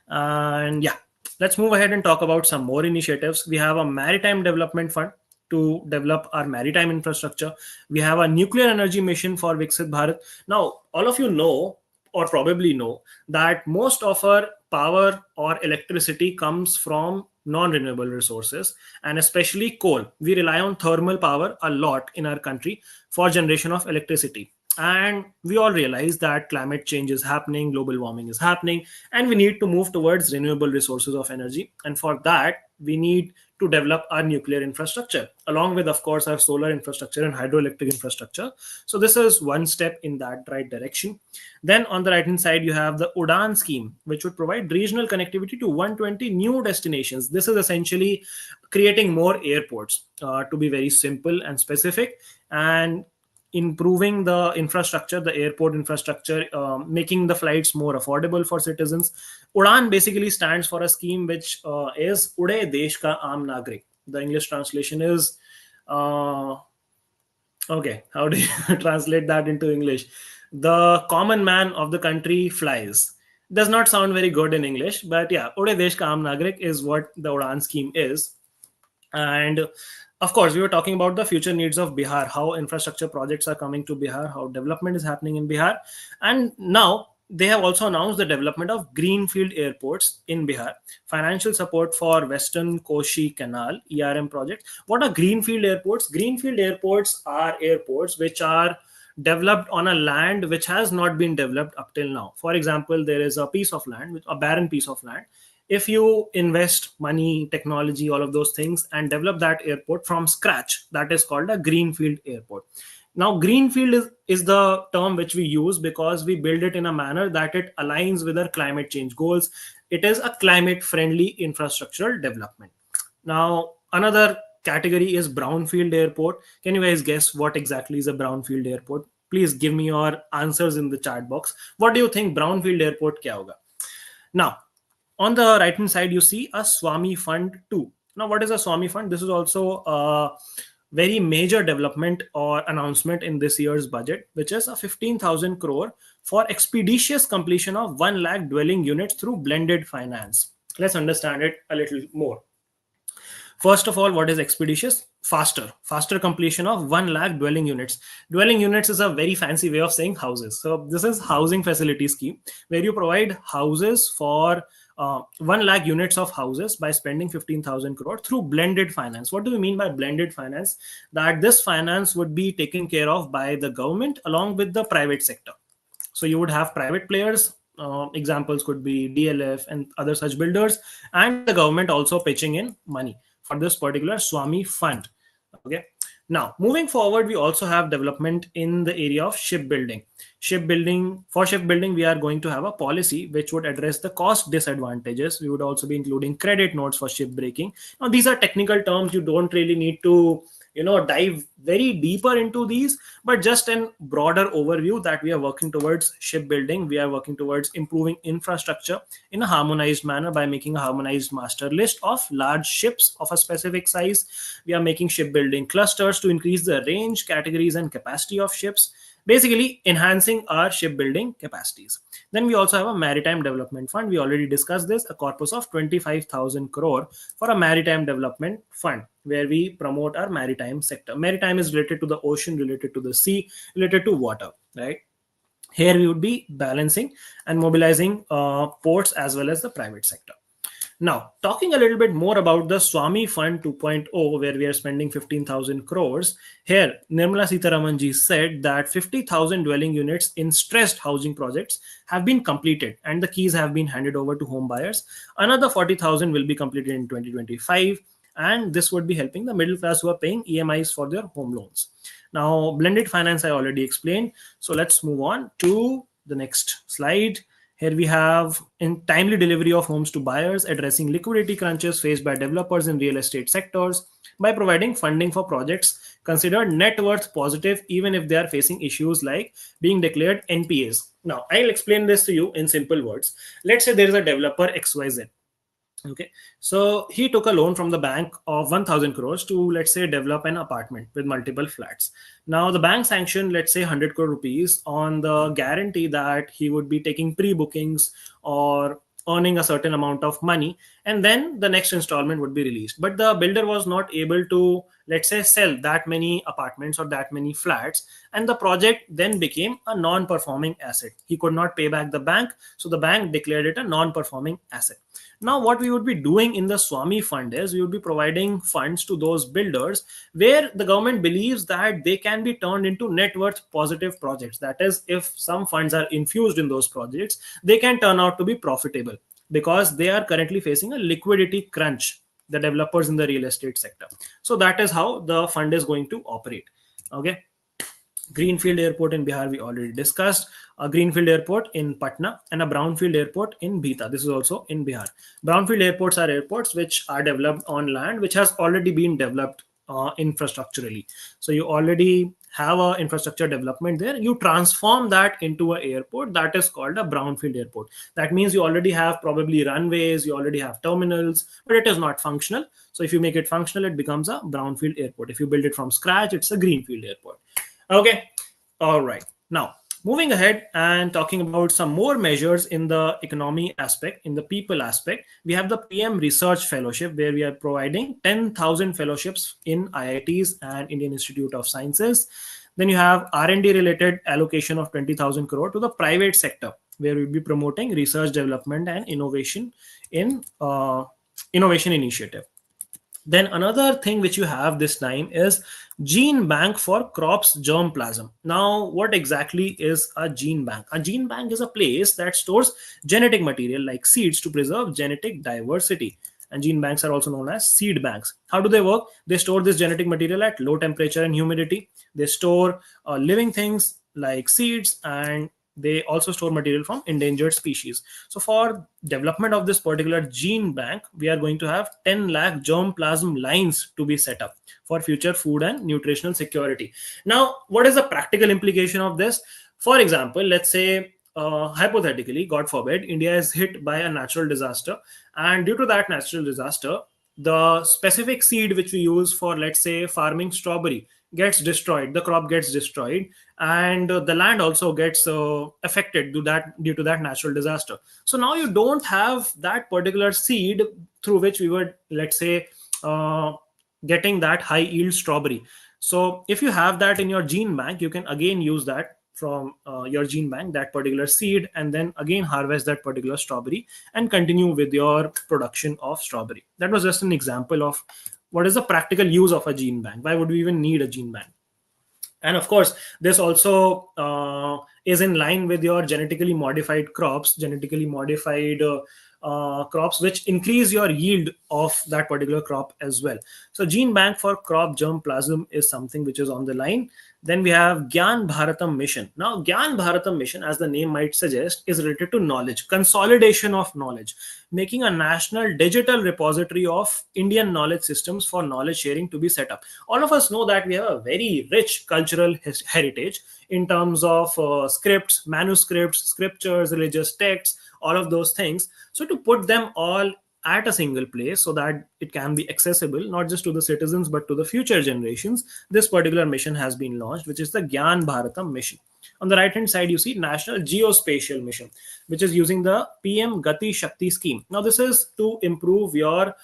A: And yeah, let's move ahead and talk about some more initiatives. We have a Maritime Development Fund to develop our maritime infrastructure. We have a nuclear energy mission for Viksit Bharat. Now, all of you know, or probably know, that most of our power or electricity comes from non-renewable resources, and especially coal. We rely on thermal power a lot in our country for generation of electricity. And we all realize that climate change is happening, global warming is happening, and we need to move towards renewable resources of energy. And for that, we need to develop our nuclear infrastructure, along with, of course, our solar infrastructure and hydroelectric infrastructure. So, this is one step in that right direction. Then, on the right hand side, you have the UDAN scheme, which would provide regional connectivity to 120 new destinations. This is essentially creating more airports, to be very simple and specific, and improving the infrastructure, the airport infrastructure, making the flights more affordable for citizens. Udan basically stands for a scheme which is Ude Desh Ka Aam Nagrik. The English translation is, uh, okay, how do you translate that into English? The common man of the country flies. Does not sound very good in English, but yeah, Ude Desh Ka Aam Nagrik is what the Udan scheme is. And of course, we were talking about the future needs of Bihar, how infrastructure projects are coming to Bihar, how development is happening in Bihar. And now they have also announced the development of greenfield airports in Bihar, financial support for Western Koshi Canal, ERM project. What are greenfield airports? Greenfield airports are airports which are developed on a land which has not been developed up till now. For example, there is a piece of land, a barren piece of land. If you invest money, technology, all of those things, and develop that airport from scratch, that is called a greenfield airport. Now, greenfield is the term which we use because we build it in a manner that it aligns with our climate change goals. It is a climate friendly infrastructural development. Now, another category is brownfield airport. Can you guys guess what exactly is a brownfield airport? Please give me your answers in the chat box. What do you think brownfield airport kya hoga? Now, on the right hand side, you see a Swami Fund 2. Now, what is a Swami Fund? This is also a very major development or announcement in this year's budget, which is a 15,000 crore for expeditious completion of 1 lakh dwelling units through blended finance. Let's understand it a little more. First of all, what is expeditious? Faster completion of 1 lakh dwelling units. Dwelling units is a very fancy way of saying houses. So this is housing facility scheme where you provide houses for 1 lakh units of houses by spending 15,000 crore through blended finance. What do we mean by blended finance? That this finance would be taken care of by the government along with the private sector. So you would have private players. Examples could be DLF and other such builders, and the government also pitching in money for this particular Swami Fund. Okay. Now, moving forward, we also have development in the area of shipbuilding. For shipbuilding, we are going to have a policy which would address the cost disadvantages. We would also be including credit notes for shipbreaking. Now, these are technical terms. You don't really need to dive very deeper into these, but just a broader overview that we are working towards shipbuilding. We are working towards improving infrastructure in a harmonized manner by making a harmonized master list of large ships of a specific size. We are making shipbuilding clusters to increase the range, categories, and capacity of ships, basically enhancing our shipbuilding capacities. Then we also have a maritime development fund. We already discussed this, a corpus of 25,000 crore for a maritime development fund where we promote our maritime sector. Maritime is related to the ocean, related to the sea, related to water, right? Here we would be balancing and mobilizing ports as well as the private sector. Now, talking a little bit more about the Swami Fund 2.0, where we are spending 15,000 crores. Here, Nirmala Sitharaman ji said that 50,000 dwelling units in stressed housing projects have been completed and the keys have been handed over to home buyers. Another 40,000 will be completed in 2025. And this would be helping the middle class who are paying EMIs for their home loans. Now, blended finance, I already explained. So let's move on to the next slide. Here we have in timely delivery of homes to buyers, addressing liquidity crunches faced by developers in real estate sectors by providing funding for projects considered net worth positive, even if they are facing issues like being declared NPAs. Now, I'll explain this to you in simple words. Let's say there is a developer XYZ. Okay, so he took a loan from the bank of 1,000 crores to, let's say, develop an apartment with multiple flats. Now, the bank sanctioned, let's say, 100 crore rupees on the guarantee that he would be taking pre-bookings or earning a certain amount of money and then the next installment would be released. But the builder was not able to, let's say, sell that many apartments or that many flats, and the project then became a non-performing asset. He could not pay back the bank, so the bank declared it a non-performing asset. Now what we would be doing in the Swami fund is we would be providing funds to those builders where the government believes that they can be turned into net worth positive projects. That is, if some funds are infused in those projects, they can turn out to be profitable because they are currently facing a liquidity crunch, the developers in the real estate sector. So that is how the fund is going to operate. Okay. Greenfield airport in Bihar, we already discussed. A greenfield airport in Patna and a brownfield airport in Bhita. This is also in Bihar. Brownfield airports are airports which are developed on land which has already been developed infrastructurally. So you already have a infrastructure development there. You transform that into an airport. That is called a brownfield airport. That means you already have probably runways, you already have terminals, but it is not functional. So if you make it functional, it becomes a brownfield airport. If you build it from scratch, it's a greenfield airport. Okay. All right. Now, moving ahead and talking about some more measures in the economy aspect, in the people aspect, we have the PM Research Fellowship, where we are providing 10,000 fellowships in IITs and Indian Institute of Sciences. Then you have R&D related allocation of 20,000 crore to the private sector, where we'll be promoting research, development, and innovation in innovation initiative. Then another thing which you have this time is gene bank for crops germplasm. Now, what exactly is a gene bank? A gene bank is a place that stores genetic material like seeds to preserve genetic diversity. And gene banks are also known as seed banks. How do they work? They store this genetic material at low temperature and humidity. They store living things like seeds, and they also store material from endangered species. So for development of this particular gene bank, we are going to have 10 lakh germplasm lines to be set up for future food and nutritional security. Now, what is the practical implication of this? For example, let's say hypothetically, God forbid, India is hit by a natural disaster, and due to that natural disaster, the specific seed which we use for, let's say, farming strawberry gets destroyed, the crop gets destroyed, and the land also gets affected due to that natural disaster. So now you don't have that particular seed through which we were, let's say, getting that high yield strawberry. So if you have that in your gene bank, you can again use that from your gene bank, that particular seed, and then again harvest that particular strawberry and continue with your production of strawberry. That was just an example of what is the practical use of a gene bank. Why would we even need a gene bank? And of course, this also is in line with your genetically modified crops, crops which increase your yield of that particular crop as well. So gene bank for crop germplasm is something which is on the line. Then we have Gyan Bharatam Mission. Now, Gyan Bharatam Mission, as the name might suggest, is related to knowledge, consolidation of knowledge, making a national digital repository of Indian knowledge systems for knowledge sharing to be set up. All of us know that we have a very rich cultural heritage in terms of scripts, manuscripts, scriptures, religious texts, all of those things. So to put them all at a single place so that it can be accessible not just to the citizens but to the future generations, this particular mission has been launched, which is the Gyan Bharatam Mission. On the right hand side, you see National Geospatial Mission, which is using the PM Gati Shakti scheme. Now this is to improve your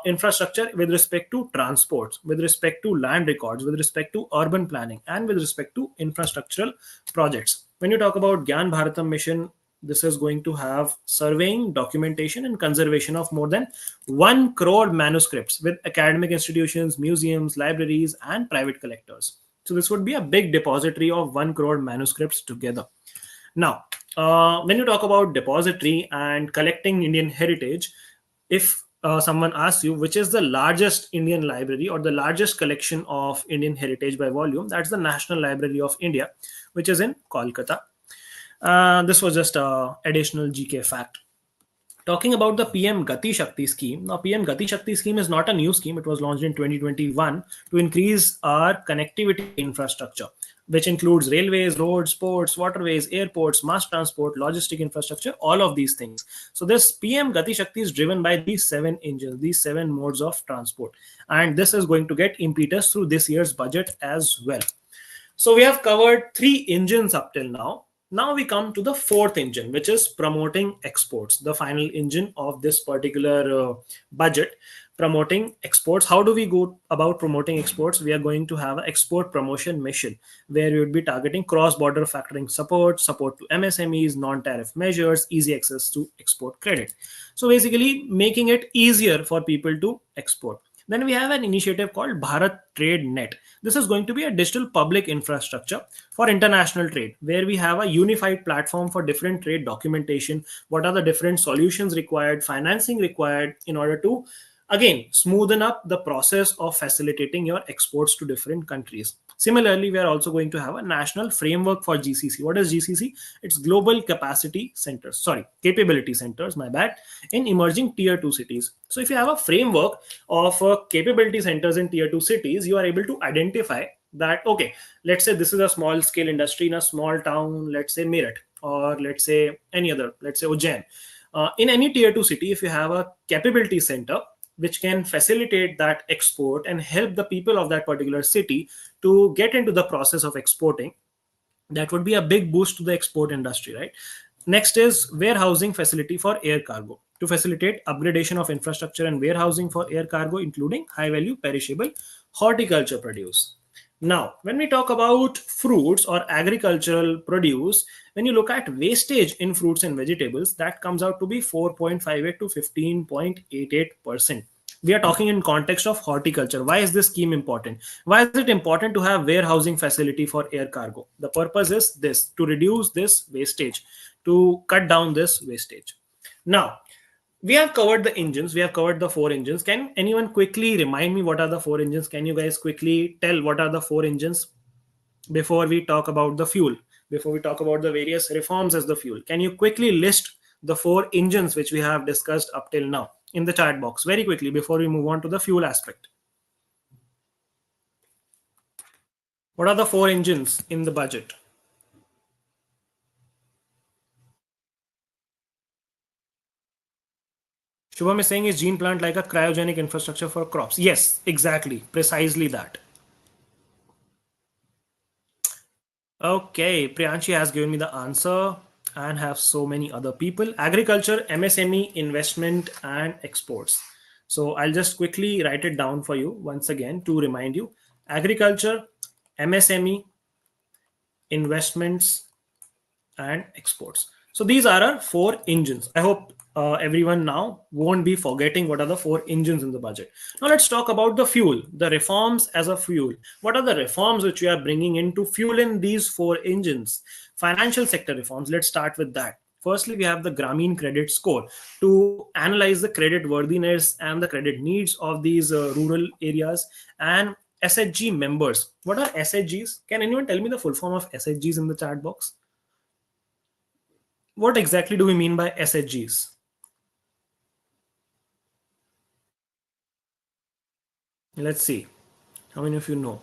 A: infrastructure with respect to transport, with respect to land records, with respect to urban planning, and with respect to infrastructural projects. When you talk about Gyan Bharatam Mission, this is going to have surveying, documentation, and conservation of more than 1 crore manuscripts with academic institutions, museums, libraries, and private collectors. So this would be a big depository of 1 crore manuscripts together. Now, when you talk about depository and collecting Indian heritage, if someone asks you which is the largest Indian library or the largest collection of Indian heritage by volume, that's the National Library of India, which is in Kolkata. This was just an additional GK fact. Talking about the PM Gati Shakti scheme. Now, PM Gati Shakti scheme is not a new scheme. It was launched in 2021 to increase our connectivity infrastructure, which includes railways, roads, ports, waterways, airports, mass transport, logistic infrastructure, all of these things. So this PM Gati Shakti is driven by these 7 engines, these 7 modes of transport. And this is going to get impetus through this year's budget as well. So we have covered 3 engines up till now. Now we come to the fourth engine, which is promoting exports, the final engine of this particular budget, promoting exports. How do we go about promoting exports? We are going to have an export promotion mission where we would be targeting cross-border factoring support, support to MSMEs, non-tariff measures, easy access to export credit. So basically making it easier for people to export. Then we have an initiative called Bharat Trade Net. This is going to be a digital public infrastructure for international trade, where we have a unified platform for different trade documentation. What are the different solutions required, financing required in order to, again, smoothen up the process of facilitating your exports to different countries. Similarly, we are also going to have a national framework for GCC. What is GCC? It's Global Capacity Centers, sorry, Capability Centers, my bad, in emerging tier 2 cities. So if you have a framework of capability centers in tier 2 cities, you are able to identify that, okay, let's say this is a small scale industry in a small town, let's say Meerut, or let's say any other, let's say Ujjain. In any tier 2 city, if you have a capability center which can facilitate that export and help the people of that particular city to get into the process of exporting, that would be a big boost to the export industry, right? Next is warehousing facility for air cargo to facilitate upgradation of infrastructure and warehousing for air cargo, including high value perishable horticulture produce. Now, when we talk about fruits or agricultural produce, when you look at wastage in fruits and vegetables, that comes out to be 4.58 to 15.88%. We are talking in context of horticulture. Why is this scheme important? Why is it important to have warehousing facility for air cargo? The purpose is this: to reduce this wastage, to cut down this wastage. Now, we have covered the engines, we have covered the four engines. Can anyone quickly remind me what are the four engines? Can you guys quickly tell what are the four engines before we talk about the fuel, before we talk about the various reforms as the fuel? Can you quickly list the four engines which we have discussed up till now in the chat box very quickly before we move on to the fuel aspect? What are the four engines in the budget? Shubham is saying, is gene plant like a cryogenic infrastructure for crops? Yes, exactly, precisely that. Okay, Priyanshi has given me the answer, and have so many other people. Agriculture, MSME, investment, and exports. So I'll just quickly write it down for you once again to remind you. Agriculture, MSME, investments, and exports. So these are our four engines. I hope everyone now won't be forgetting what are the four engines in the budget. Now let's talk about the fuel, the reforms as a fuel. What are the reforms which we are bringing in to fuel in these four engines? Financial sector reforms. Let's start with that. Firstly, we have the Grameen credit score to analyze the credit worthiness and the credit needs of these rural areas. And SHG members. What are SHGs? Can anyone tell me the full form of SHGs in the chat box? What exactly do we mean by SHGs? Let's see. How many of you know?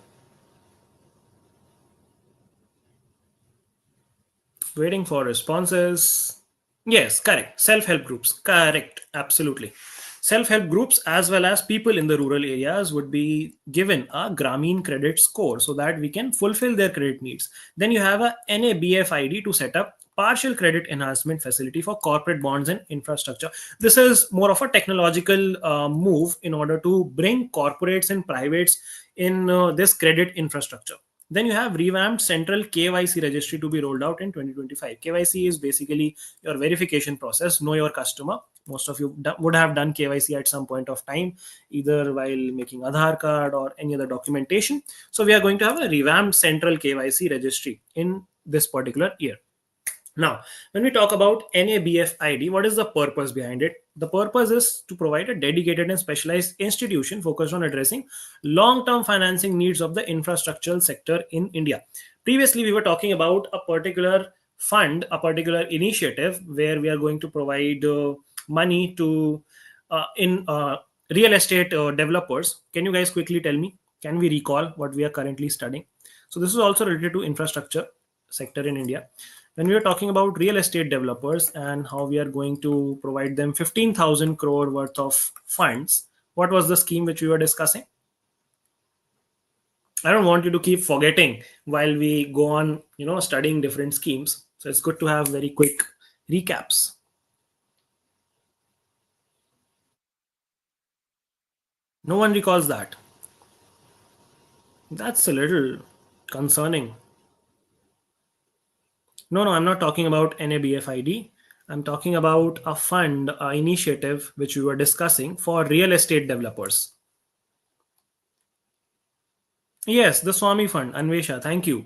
A: Waiting for responses. Yes, correct. Self-help groups. Correct. Absolutely. Self-help groups as well as people in the rural areas would be given a Grameen credit score so that we can fulfill their credit needs. Then you have a NABF ID to set up partial credit enhancement facility for corporate bonds and infrastructure. This is more of a technological move in order to bring corporates and privates in this credit infrastructure. Then you have revamped central KYC registry to be rolled out in 2025. KYC is basically your verification process, know your customer. Most of you would have done KYC at some point of time, either while making Aadhaar card or any other documentation. So we are going to have a revamped central KYC registry in this particular year. Now, when we talk about NABF ID, what is the purpose behind it? The purpose is to provide a dedicated and specialized institution focused on addressing long-term financing needs of the infrastructural sector in India. Previously, we were talking about a particular fund, a particular initiative where we are going to provide money to in real estate developers. Can you guys quickly tell me? Can we recall what we are currently studying? So this is also related to infrastructure sector in India. When we are talking about real estate developers and how we are going to provide them 15,000 crore worth of funds, what was the scheme which we were discussing? I don't want you to keep forgetting while we go on, studying different schemes. So it's good to have very quick recaps. No one recalls that. That's a little concerning. No, I'm not talking about NABFID. I'm talking about a fund initiative which we were discussing for real estate developers. Yes, the Swami Fund, Anvesha, thank you.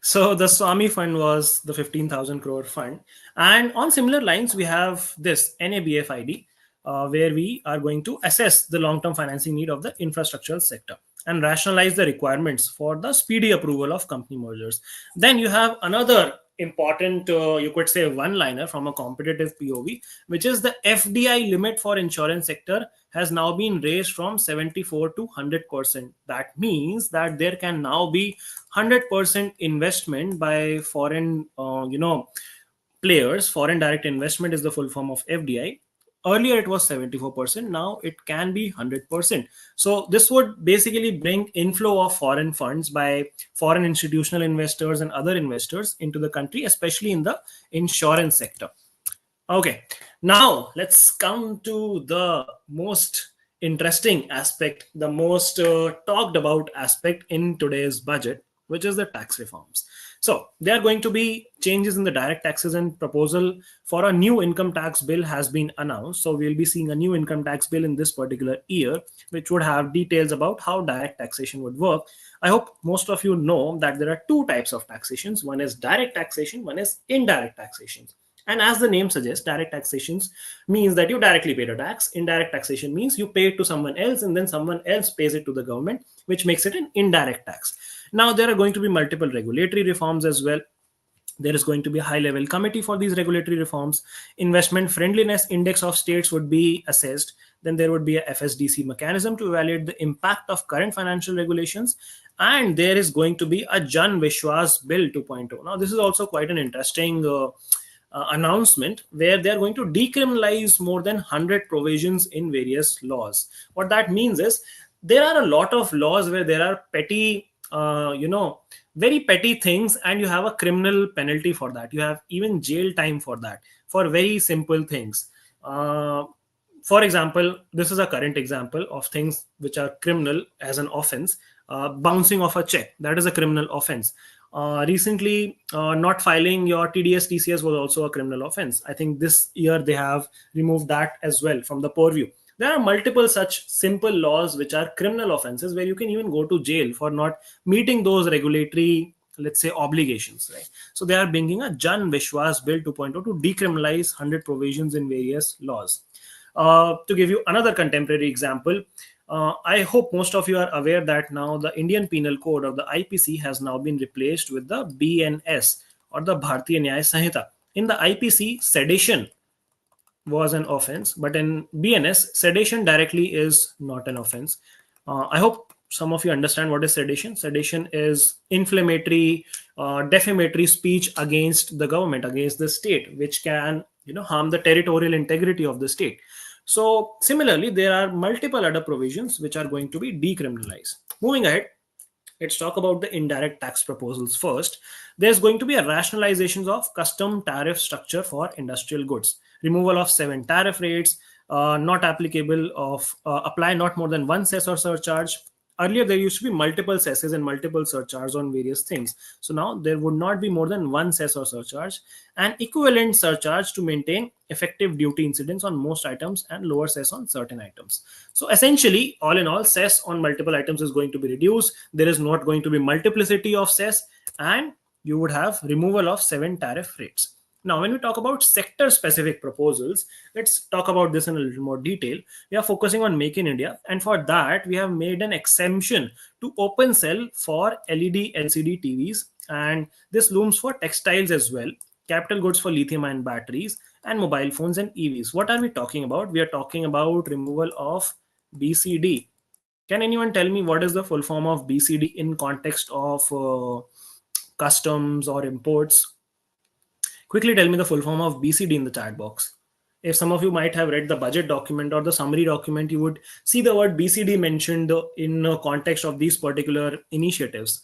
A: So the Swami Fund was the 15,000 crore fund. And on similar lines, we have this NABFID, where we are going to assess the long term financing need of the infrastructural sector and rationalize the requirements for the speedy approval of company mergers. Then you have another important, you could say, one liner from a competitive POV, which is the FDI limit for insurance sector has now been raised from 74 to 100%. That means that there can now be 100% investment by foreign, players. Foreign direct investment is the full form of FDI. Earlier it was 74%. Now it can be 100%. So this would basically bring inflow of foreign funds by foreign institutional investors and other investors into the country, especially in the insurance sector. Okay, now let's come to the most interesting aspect, the most talked about aspect in today's budget, which is the tax reforms. So, there are going to be changes in the direct taxes, and proposal for a new income tax bill has been announced. So, we'll be seeing a new income tax bill in this particular year, which would have details about how direct taxation would work. I hope most of you know that there are two types of taxations. One is direct taxation, one is indirect taxation. And as the name suggests, direct taxations means that you directly pay the tax. Indirect taxation means you pay it to someone else and then someone else pays it to the government, which makes it an indirect tax. Now, there are going to be multiple regulatory reforms as well. There is going to be a high level committee for these regulatory reforms. Investment friendliness index of states would be assessed. Then there would be a FSDC mechanism to evaluate the impact of current financial regulations. And there is going to be a Jan Vishwas Bill 2.0. Now, this is also quite an interesting announcement where they are going to decriminalize more than 100 provisions in various laws. What that means is there are a lot of laws where there are petty, very petty things, and you have a criminal penalty for that. You have even jail time for that, for very simple things. For example, this is a current example of things which are criminal as an offense. Bouncing of a check, that is a criminal offense. Recently, not filing your TDS TCS was also a criminal offense. I think this year they have removed that as well from the purview. There are multiple such simple laws which are criminal offenses where you can even go to jail for not meeting those regulatory, let's say, obligations, right? So they are bringing a Jan Vishwas Bill 2.0 to decriminalize 100 provisions in various laws. To give you another contemporary example, I hope most of you are aware that now the Indian Penal Code or the IPC has now been replaced with the BNS or the Bharatiya Nyaya Sanhita. In the IPC, sedition was an offense, but in BNS, sedition directly is not an offense. I hope some of you understand what is sedition. Sedition is inflammatory, defamatory speech against the government, against the state, which can harm the territorial integrity of the state. So similarly, there are multiple other provisions which are going to be decriminalized. Moving ahead, let's talk about the indirect tax proposals first. There's going to be a rationalization of custom tariff structure for industrial goods, removal of 7 tariff rates, not applicable of apply not more than one cess or surcharge. Earlier, there used to be multiple cesses and multiple surcharges on various things. So now there would not be more than one cess or surcharge, and equivalent surcharge to maintain effective duty incidence on most items and lower cess on certain items. So essentially, all in all, cess on multiple items is going to be reduced. There is not going to be multiplicity of cess, and you would have removal of 7 tariff rates. Now, when we talk about sector-specific proposals, let's talk about this in a little more detail. We are focusing on Make in India, and for that, we have made an exemption to open cell for LED LCD TVs, and this looms for textiles as well, capital goods for lithium-ion batteries, and mobile phones and EVs. What are we talking about? We are talking about removal of BCD. Can anyone tell me what is the full form of BCD in context of customs or imports? Quickly tell me the full form of BCD in the chat box. If some of you might have read the budget document or the summary document, you would see the word BCD mentioned in context of these particular initiatives.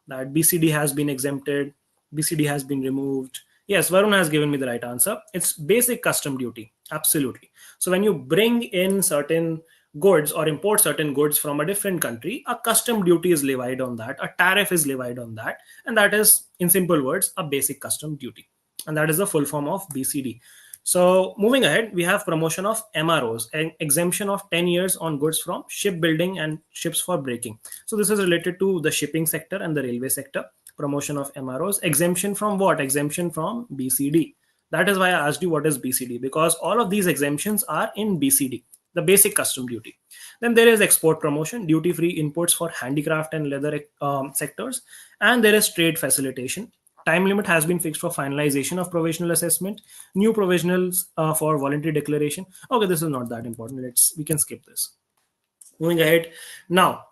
A: That BCD has been exempted, BCD has been removed, Yes, Varun has given me the right answer. It's basic custom duty. Absolutely. So when you bring in certain goods or import certain goods from a different country, a custom duty is levied on that, a tariff is levied on that, and that is, in simple words, a basic custom duty. And that is the full form of BCD. So moving ahead, we have promotion of MROs, an exemption of 10 years on goods from shipbuilding and ships for breaking. So this is related to the shipping sector and the railway sector. Promotion of MROs, exemption from what? Exemption from BCD. That is why I asked you what is BCD, because all of these exemptions are in BCD, the basic custom duty. Then there is export promotion, duty free imports for handicraft and leather sectors, and there is trade facilitation. Time limit has been fixed for finalization of provisional assessment, new provisionals for voluntary declaration. Okay, this is not that important. We can skip this. Moving ahead now,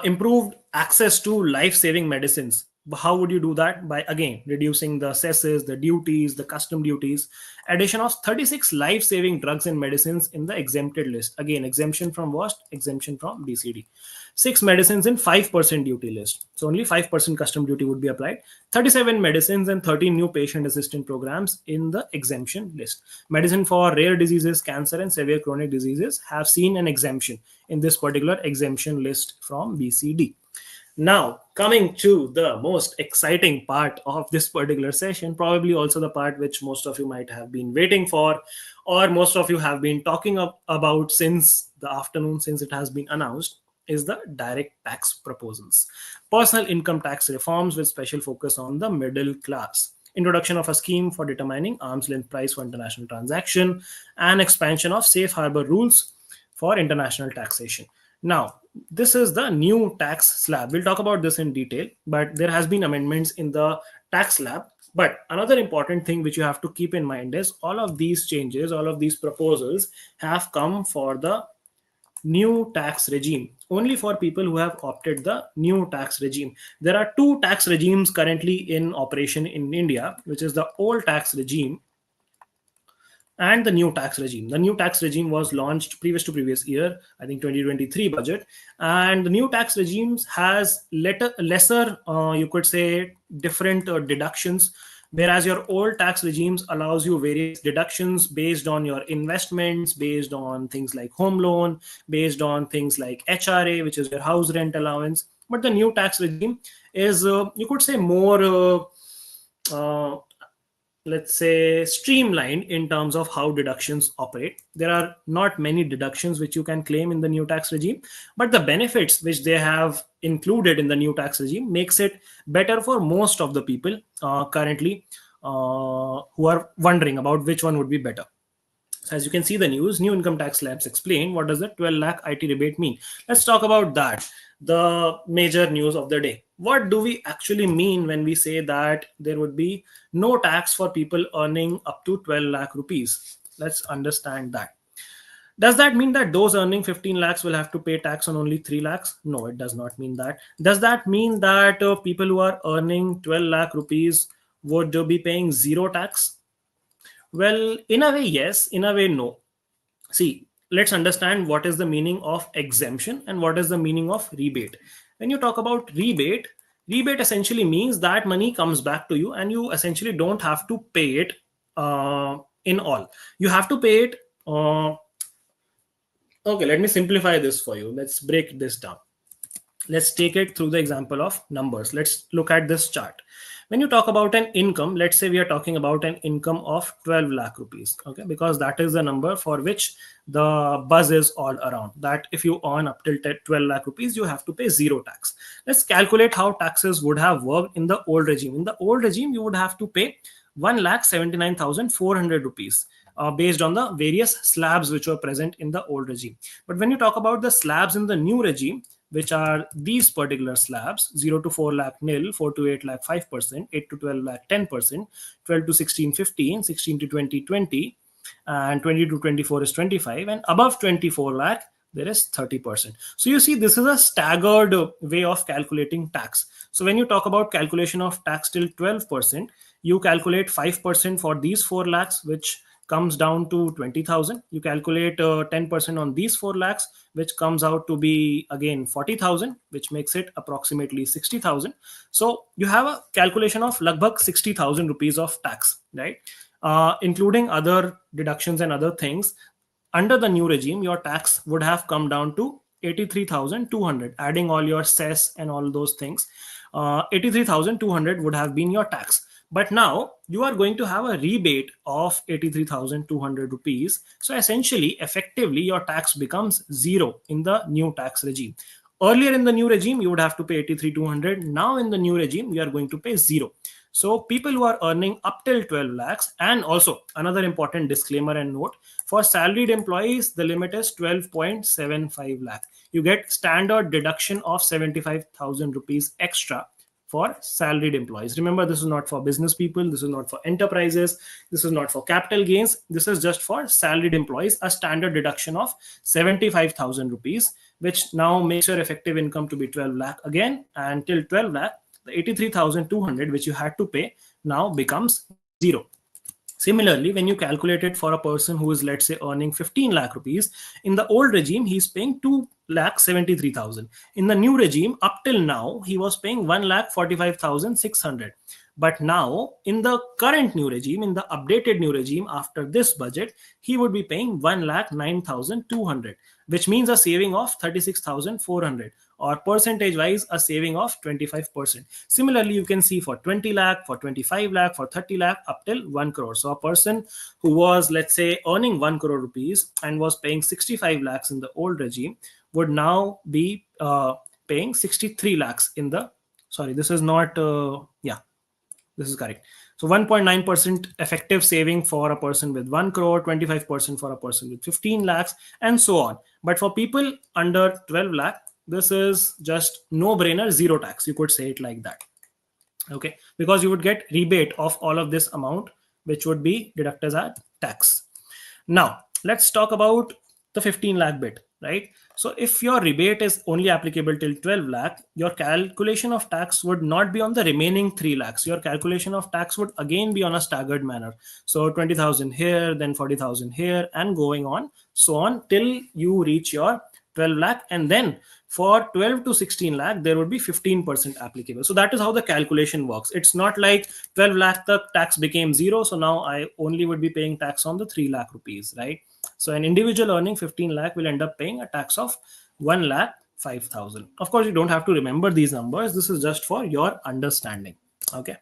A: improved access to life-saving medicines. How would you do that? By again reducing the cesses, the duties, the custom duties. Addition of 36 life-saving drugs and medicines in the exempted list. Again, exemption from what? Exemption from BCD. 6 medicines in 5% duty list. So only 5% custom duty would be applied. 37 medicines and 13 new patient assistance programs in the exemption list. Medicine for rare diseases, cancer, and severe chronic diseases have seen an exemption in this particular exemption list from BCD. Now, coming to the most exciting part of this particular session, probably also the part which most of you might have been waiting for, or most of you have been talking about since the afternoon, since it has been announced, is the direct tax proposals. Personal income tax reforms with special focus on the middle class. Introduction of a scheme for determining arm's length price for international transaction, and expansion of safe harbor rules for international taxation. Now, this is the new tax slab. We'll talk about this in detail, but there has been amendments in the tax slab. But another important thing which you have to keep in mind is all of these changes, all of these proposals have come for the new tax regime, only for people who have opted the new tax regime. There are two tax regimes currently in operation in India, which is the old tax regime and the new tax regime. The new tax regime was launched previous year, I think 2023 budget, and the new tax regimes has lesser, you could say, different deductions, whereas your old tax regimes allows you various deductions based on your investments, based on things like home loan, based on things like HRA, which is your house rent allowance. But the new tax regime is, you could say, more let's say streamlined in terms of how deductions operate. There are not many deductions which you can claim in the new tax regime, but the benefits which they have included in the new tax regime makes it better for most of the people currently who are wondering about which one would be better. So as you can see the news, new income tax slabs explain what does the 12 lakh IT rebate mean. Let's talk about that, the major news of the day. What do we actually mean when we say that there would be no tax for people earning up to 12 lakh rupees? Let's understand that. Does that mean that those earning 15 lakhs will have to pay tax on only 3 lakhs? No, it does not mean that. Does that mean that people who are earning 12 lakh rupees would be paying zero tax? Well, in a way, yes. In a way, no. See, let's understand what is the meaning of exemption and what is the meaning of rebate. When you talk about rebate essentially means that money comes back to you and you essentially don't have to pay it in all. You have to pay it. Okay, let me simplify this for you. Let's break this down. Let's take it through the example of numbers. Let's look at this chart. When you talk about an income, let's say we are talking about an income of 12 lakh rupees, okay, because that is the number for which the buzz is all around, that if you earn up till 12 lakh rupees, you have to pay zero tax. Let's calculate how taxes would have worked in the old regime. In the old regime, you would have to pay 1,79,400 rupees. Based on the various slabs which were present in the old regime. But when you talk about the slabs in the new regime, which are these particular slabs, 0 to 4 lakh nil, 4 to 8 lakh 5%, 8 to 12 lakh 10%, 12 to 16 15, 16 to 20 20, and 20 to 24 is 25, and above 24 lakh there is 30%. So you see, this is a staggered way of calculating tax. So when you talk about calculation of tax till 12%, you calculate 5% for these 4 lakhs, which comes down to 20,000. You calculate 10% on these 4 lakhs, which comes out to be again 40,000, which makes it approximately 60,000. So you have a calculation of lagbhag 60,000 rupees of tax, right? Including other deductions and other things. Under the new regime, your tax would have come down to 83,200, adding all your cess and all those things. 83,200 would have been your tax. But now you are going to have a rebate of 83,200 rupees. So essentially, effectively, your tax becomes zero in the new tax regime. Earlier in the new regime, you would have to pay 83,200. Now in the new regime, you are going to pay zero. So people who are earning up till 12 lakhs, and also another important disclaimer and note, for salaried employees, the limit is 12.75 lakh. You get standard deduction of 75,000 rupees extra for salaried employees. Remember, this is not for business people, this is not for enterprises, this is not for capital gains, this is just for salaried employees, a standard deduction of 75,000 rupees, which now makes your effective income to be 12 lakh again, and till 12 lakh, the 83,200 which you had to pay now becomes zero. Similarly, when you calculate it for a person who is, let's say, earning 15 lakh rupees, in the old regime, he's paying 2 lakh 73,000. In the new regime, up till now, he was paying 1 lakh 45,600. But now, in the current new regime, in the updated new regime, after this budget, he would be paying 1 lakh 9,200, which means a saving of 36,400, or percentage wise a saving of 25%. Similarly, you can see for 20 lakh, for 25 lakh, for 30 lakh, up till 1 crore. So a person who was, let's say, earning 1 crore rupees and was paying 65 lakhs in the old regime would now be paying 63 lakhs in the, sorry, this is not, this is correct. So 1.9% effective saving for a person with 1 crore, 25% for a person with 15 lakhs, and so on. But for people under 12 lakh, this is just no-brainer, zero tax. You could say it like that. Okay, because you would get rebate of all of this amount, which would be deducted as tax. Now, let's talk about the 15 lakh bit, right? So if your rebate is only applicable till 12 lakh, your calculation of tax would not be on the remaining 3 lakhs. Your calculation of tax would again be on a staggered manner. So 20,000 here, then 40,000 here, and going on, so on till you reach your 12 lakh. And then for 12 to 16 lakh, there would be 15% applicable. So that is how the calculation works. It's not like 12 lakh, the tax became zero. So now I only would be paying tax on the 3 lakh rupees, right? So an individual earning 15 lakh will end up paying a tax of 1 lakh 5,000. Of course, you don't have to remember these numbers. This is just for your understanding. Okay.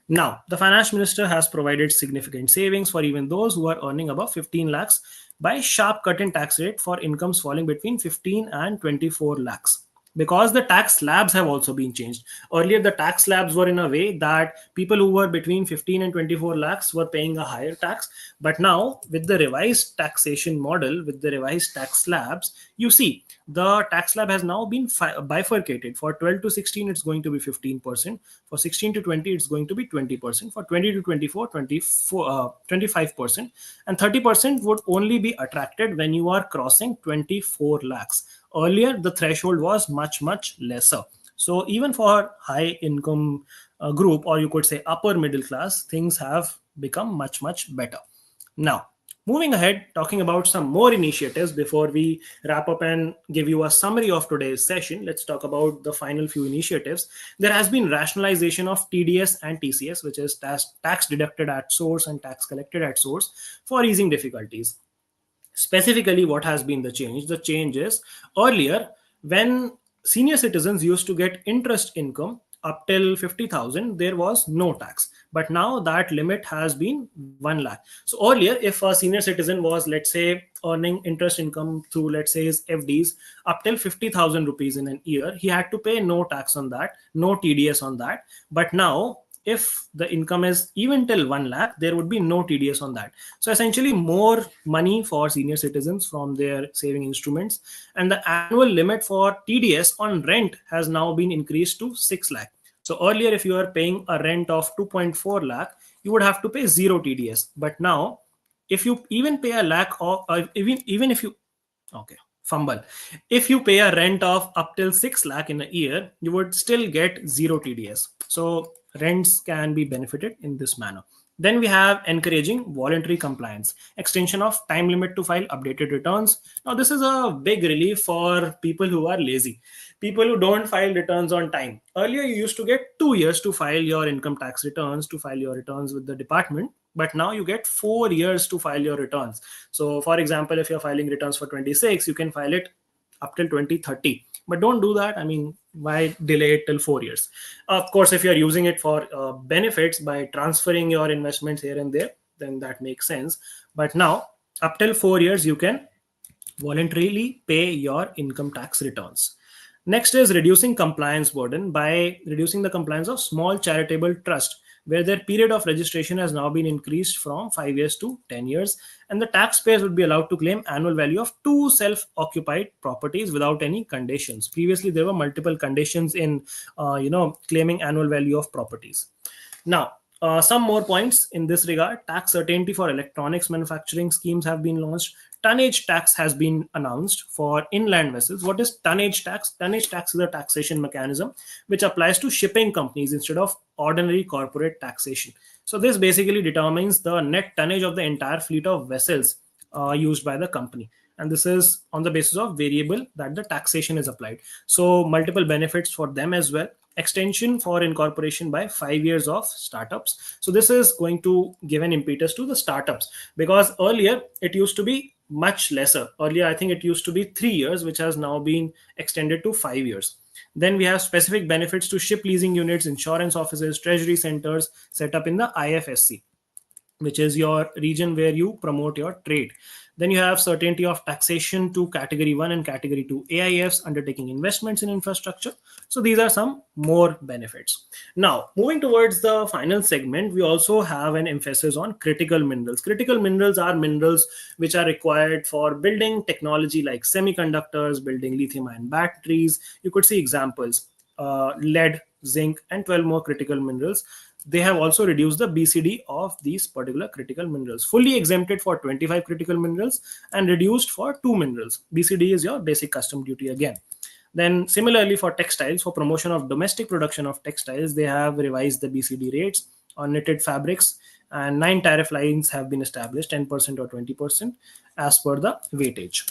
A: Now, the finance minister has provided significant savings for even those who are earning above 15 lakhs by sharp cut in tax rate for incomes falling between 15 and 24 lakhs. Because the tax slabs have also been changed. Earlier, the tax slabs were in a way that people who were between 15 and 24 lakhs were paying a higher tax. But now, with the revised taxation model, with the revised tax slabs, you see the tax slab has now been bifurcated. For 12 to 16, it's going to be 15%. For 16 to 20, it's going to be 20%. For 20 to 24, 25%. And 30% would only be attracted when you are crossing 24 lakhs. Earlier, the threshold was much lesser. So even for high income group, or you could say upper middle class, things have become much better. Now, moving ahead, talking about some more initiatives before we wrap up and give you a summary of today's session, let's talk about the final few initiatives. There has been rationalization of TDS and TCS, which is tax deducted at source and tax collected at source, for easing difficulties. Specifically, what has been the change? The change is, earlier, when senior citizens used to get interest income up till 50,000, there was no tax. But now that limit has been 1 lakh. So earlier, if a senior citizen was, let's say, earning interest income through, let's say, his FDs up till 50,000 rupees in an year, he had to pay no tax on that, no TDS on that. But now, if the income is even till 1 lakh, there would be no TDS on that. So essentially, more money for senior citizens from their saving instruments. And the annual limit for TDS on rent has now been increased to 6 lakh. So earlier, if you are paying a rent of 2.4 lakh, you would have to pay zero TDS. But now, if you even pay a lakh, or even if you, okay, fumble. If you pay a rent of up till 6 lakh in a year, you would still get zero TDS. So rents can be benefited in this manner. Then we have encouraging voluntary compliance, extension of time limit to file updated returns. Now, this is a big relief for people who are lazy, people who don't file returns on time. Earlier, you used to get 2 years to file your income tax returns, to file your returns with the department, but now you get 4 years to file your returns. So, for example, if you're filing returns for 26, you can file it up till 2030. But don't do that. I mean, why delay it till 4 years? Of course, if you're using it for benefits by transferring your investments here and there, then that makes sense. But now, up till 4 years, you can voluntarily pay your income tax returns. Next is reducing compliance burden by reducing the compliance of small charitable trust, where their period of registration has now been increased from 5 years to 10 years, and the taxpayers would be allowed to claim annual value of two self-occupied properties without any conditions. Previously, there were multiple conditions in, claiming annual value of properties. Now, some more points in this regard. Tax certainty for electronics manufacturing schemes have been launched. Tonnage tax has been announced for inland vessels. What is tonnage tax? Tonnage tax is a taxation mechanism which applies to shipping companies instead of ordinary corporate taxation. So this basically determines the net tonnage of the entire fleet of vessels used by the company. And this is on the basis of variable that the taxation is applied. So multiple benefits for them as well. Extension for incorporation by 5 years of startups. So this is going to give an impetus to the startups, because earlier it used to be much lesser. Earlier, I think it used to be 3 years, which has now been extended to 5 years. Then we have specific benefits to ship leasing units, insurance offices, treasury centers set up in the IFSC, which is your region where you promote your trade. Then you have certainty of taxation to category 1 and category 2 AIFs undertaking investments in infrastructure. So these are some more benefits. Now, moving towards the final segment, we also have an emphasis on critical minerals. Critical minerals are minerals which are required for building technology like semiconductors, building lithium-ion batteries. You could see examples, lead, zinc, and 12 more critical minerals. They have also reduced the BCD of these particular critical minerals, fully exempted for 25 critical minerals and reduced for 2 minerals. BCD is your basic custom duty again. Then similarly for textiles, for promotion of domestic production of textiles, they have revised the BCD rates on knitted fabrics, and 9 tariff lines have been established, 10% or 20% as per the weightage.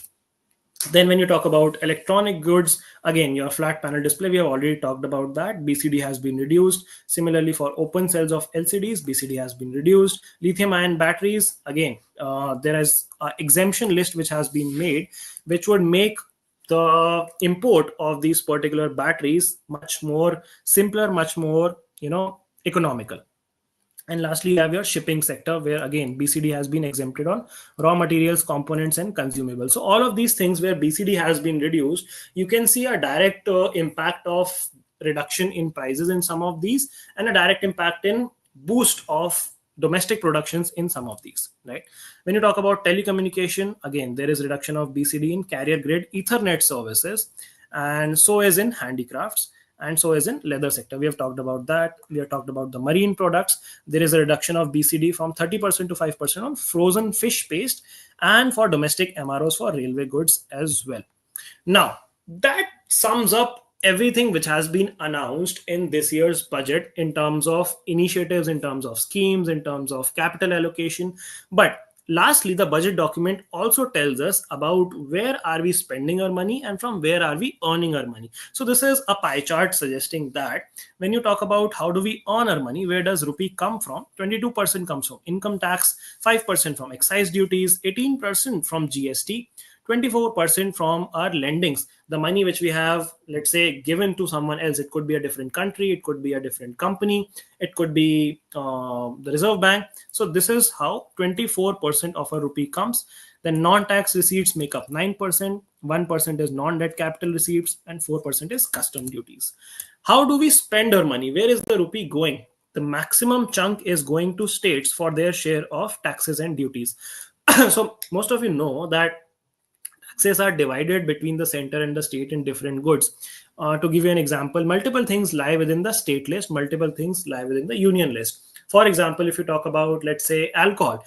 A: Then when you talk about electronic goods, again, your flat panel display, we have already talked about that. BCD has been reduced. Similarly, for open cells of LCDs, BCD has been reduced. Lithium ion batteries, again, there is an exemption list which has been made, which would make the import of these particular batteries much more simpler, much more, economical. And lastly, you have your shipping sector, where again BCD has been exempted on raw materials, components, and consumables. So all of these things where BCD has been reduced, you can see a direct impact of reduction in prices in some of these, and a direct impact in boost of domestic productions in some of these. Right? When you talk about telecommunication, again there is reduction of BCD in carrier grade Ethernet services, and so is in handicrafts, and so is in leather sector. We have talked about that. We have talked about the marine products. There is a reduction of BCD from 30% to 5% on frozen fish paste, and for domestic MROs for railway goods as well. Now, that sums up everything which has been announced in this year's budget in terms of initiatives, in terms of schemes, in terms of capital allocation. But lastly, the budget document also tells us about where are we spending our money and from where are we earning our money. So this is a pie chart suggesting that when you talk about how do we earn our money, where does rupee come from? 22% comes from income tax, 5% from excise duties, 18% from GST, 24% from our lendings, the money which we have, let's say, given to someone else. It could be a different country, it could be a different company, it could be the Reserve Bank. So this is how 24% of a rupee comes. Then non-tax receipts make up 9%, 1% is non-debt capital receipts, and 4% is custom duties. How do we spend our money? Where is the rupee going? The maximum chunk is going to states for their share of taxes and duties. So most of you know that taxes are divided between the center and the state in different goods. To give you an example, multiple things lie within the state list, multiple things lie within the union list. For example, if you talk about, let's say, alcohol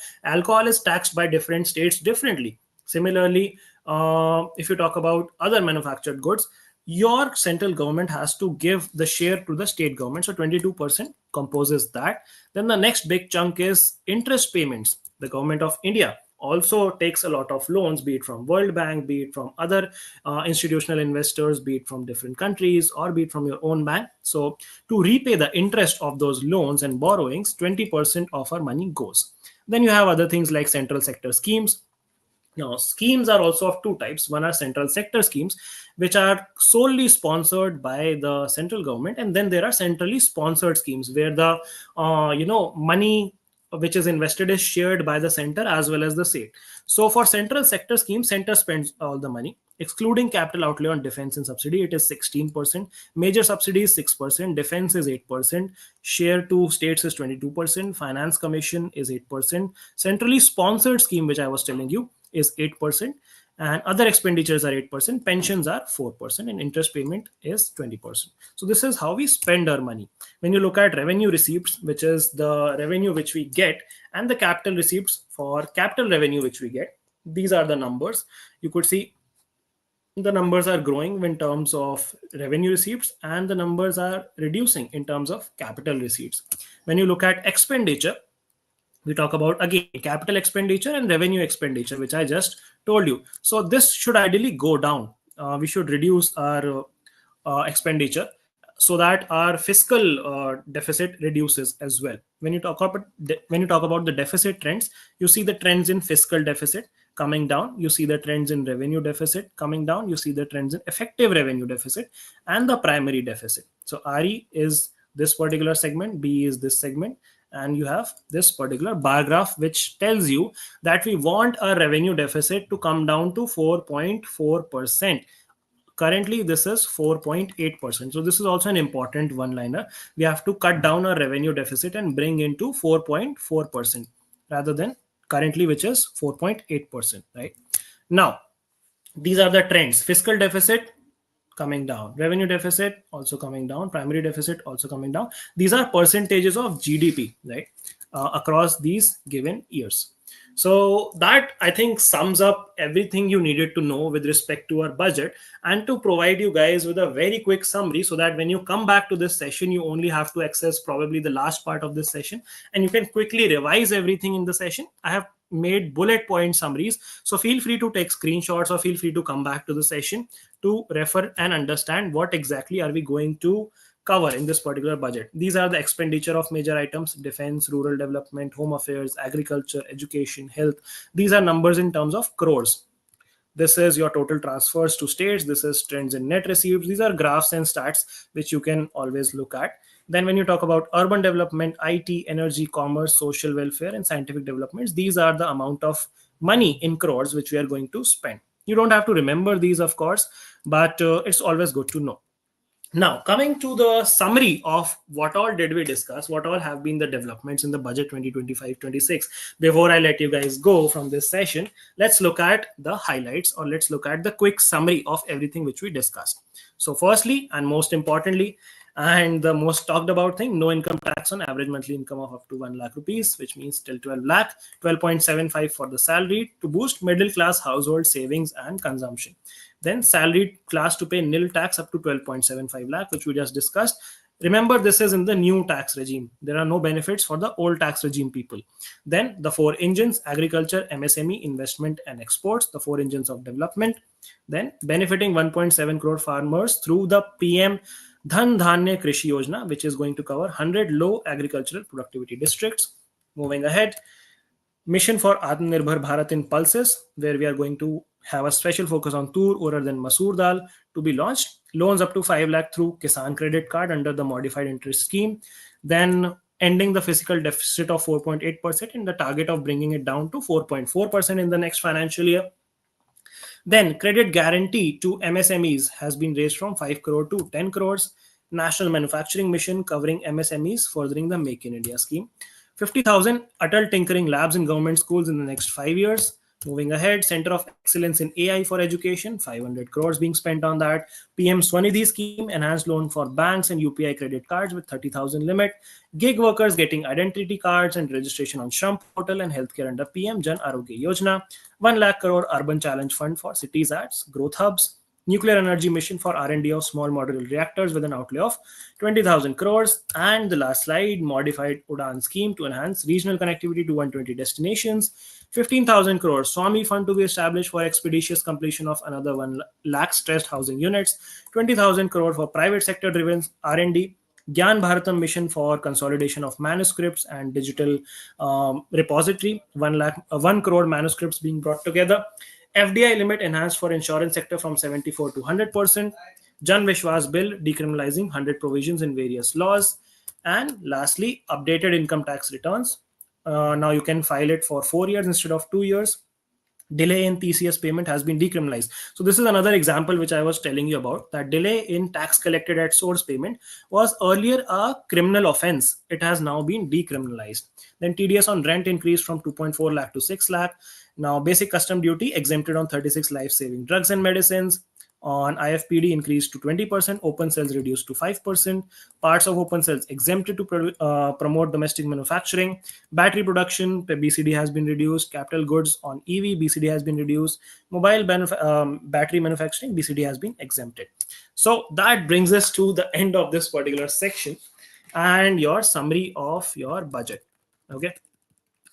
A: is taxed by different states differently. Similarly, if you talk about other manufactured goods, your central government has to give the share to the state government. So 22% composes that. Then the next big chunk is interest payments. The government of India also takes a lot of loans, be it from World Bank, be it from other institutional investors, be it from different countries, or be it from your own bank. So to repay the interest of those loans and borrowings, 20% of our money goes. Then you have other things like central sector schemes. Now, schemes are also of two types. One are central sector schemes, which are solely sponsored by the central government, and then there are centrally sponsored schemes where the money which is invested is shared by the center as well as the state. So, for central sector schemes, center spends all the money, excluding capital outlay on defense and subsidy. It is 16%. Major subsidy is 6%. Defense is 8%. Share to states is 22%. Finance commission is 8%. Centrally sponsored scheme, which I was telling you, is 8%, and other expenditures are 8%, pensions are 4%, and interest payment is 20%. So this is how we spend our money. When you look at revenue receipts, which is the revenue which we get, and the capital receipts for capital revenue which we get, these are the numbers. You could see the numbers are growing in terms of revenue receipts, and the numbers are reducing in terms of capital receipts. When you look at expenditure, we talk about again capital expenditure and revenue expenditure, which I just told you. So this should ideally go down. We should reduce our expenditure so that our fiscal deficit reduces as well. When you talk about the deficit trends, you see the trends in fiscal deficit coming down, you see the trends in revenue deficit coming down, you see the trends in effective revenue deficit and the primary deficit. So RE is this particular segment, B is this segment, and you have this particular bar graph which tells you that we want our revenue deficit to come down to 4.4%. Currently this is 4.8%. So this is also an important one liner. We have to cut down our revenue deficit and bring into 4.4% rather than currently, which is 4.8%, right? Now these are the trends. Fiscal deficit coming down, revenue deficit also coming down, primary deficit also coming down. These are percentages of GDP, right, across these given years. So that, I think, sums up everything you needed to know with respect to our budget, and to provide you guys with a very quick summary so that when you come back to this session, you only have to access probably the last part of this session and you can quickly revise everything in the session. I have made bullet point summaries, so feel free to take screenshots or feel free to come back to the session to refer and understand what exactly are we going to cover in this particular budget. These are the expenditure of major items: defense, rural development, home affairs, agriculture, education, health. These are numbers in terms of crores. This is your total transfers to states. This is trends in net receipts. These are graphs and stats which you can always look at. Then when you talk about urban development, IT, energy, commerce, social welfare, and scientific developments, these are the amount of money in crores which we are going to spend. You don't have to remember these, of course, but it's always good to know. Now, coming to the summary of what all did we discuss, what all have been the developments in the budget 2025-26. Before I let you guys go from this session, let's look at the highlights, or let's look at the quick summary of everything which we discussed. So firstly, and most importantly, and the most talked about thing, no income tax on average monthly income of up to 1 lakh rupees, which means till 12 lakh, 12.75 for the salary, to boost middle class household savings and consumption. Then salaried class to pay nil tax up to 12.75 lakh, which we just discussed. Remember, this is in the new tax regime. There are no benefits for the old tax regime people. Then the 4 engines: agriculture, MSME, investment and exports, the 4 engines of development. Then benefiting 1.7 crore farmers through the PM Dhan Dhanya Krishi Yojana, which is going to cover 100 low agricultural productivity districts. Moving ahead, mission for Atmanirbhar Bharat in pulses, where we are going to have a special focus on tur, urad and masoor dal to be launched. Loans up to 5 lakh through Kisan Credit Card under the modified interest scheme. Then ending the fiscal deficit of 4.8% and the target of bringing it down to 4.4% in the next financial year. Then credit guarantee to MSMEs has been raised from 5 crore to 10 crores. National Manufacturing Mission covering MSMEs, furthering the Make in India scheme. 50,000 Atal Tinkering Labs in government schools in the next 5 years. Moving ahead, Center of Excellence in AI for Education, 500 crores being spent on that. PM Swanidhi scheme, enhanced loan for banks and UPI credit cards with 30,000 limit. Gig workers getting identity cards and registration on Shram portal, and healthcare under PM Jan Arogya Yojana. 1 lakh crore urban challenge fund for cities as growth hubs. nuclear energy mission for R&D of small modular reactors with an outlay of 20,000 crores. And the last slide, modified Udan scheme to enhance regional connectivity to 120 destinations. 15,000 crores Swami fund to be established for expeditious completion of another 1 lakh stressed housing units. 20,000 crore for private sector driven R&D. Gyan Bharatam mission for consolidation of manuscripts and digital repository. 1 crore manuscripts being brought together. FDI limit enhanced for insurance sector from 74 to 100%. Jan Vishwas bill decriminalizing 100 provisions in various laws. And lastly, updated income tax returns. Now you can file it for 4 years instead of 2 years. Delay in TCS payment has been decriminalized. So this is another example which I was telling you about, that delay in tax collected at source payment was earlier a criminal offense. It has now been decriminalized. Then TDS on rent increased from 2.4 lakh to 6 lakh. Now basic custom duty exempted on 36 life-saving drugs and medicines. On IFPD increased to 20%, open cells reduced to 5%, parts of open cells exempted to promote domestic manufacturing, battery production, BCD has been reduced, capital goods on EV, BCD has been reduced, mobile battery manufacturing, BCD has been exempted. So that brings us to the end of this particular section and your summary of your budget. Okay.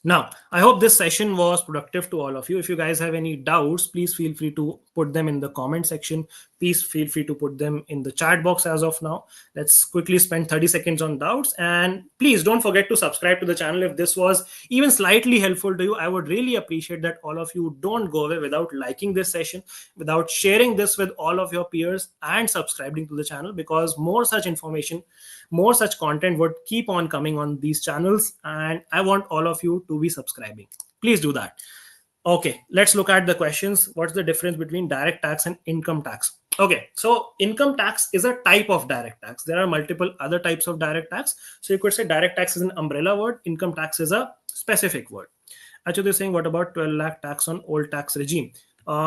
A: Now, I hope this session was productive to all of you. If you guys have any doubts, please feel free to put them in the comment section. Please feel free to put them in the chat box as of now. Let's quickly spend 30 seconds on doubts. And please don't forget to subscribe to the channel. If this was even slightly helpful to you, I would really appreciate that all of you don't go away without liking this session, without sharing this with all of your peers and subscribing to the channel, because more such information, more such content would keep on coming on these channels, and I want all of you to be subscribing. Please do that. Okay, let's look at the questions. What's the difference between direct tax and income tax? Okay, so income tax is a type of direct tax. There are multiple other types of direct tax. So you could say direct tax is an umbrella word, income tax is a specific word. Actually, they're saying, what about 12 lakh tax on old tax regime?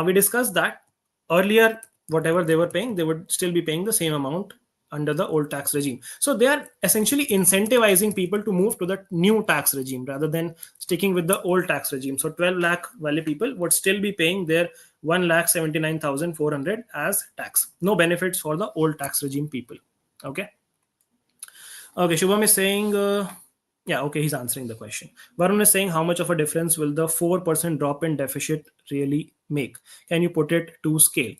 A: We discussed that earlier. Whatever they were paying, they would still be paying the same amount under the old tax regime. So they are essentially incentivizing people to move to the new tax regime rather than sticking with the old tax regime. So 12 lakh value people would still be paying their 1,79,400 as tax. No benefits for the old tax regime people. Okay. Okay, Shubham is saying, yeah, okay, he's answering the question. Varun is saying, how much of a difference will the 4% drop in deficit really make? Can you put it to scale?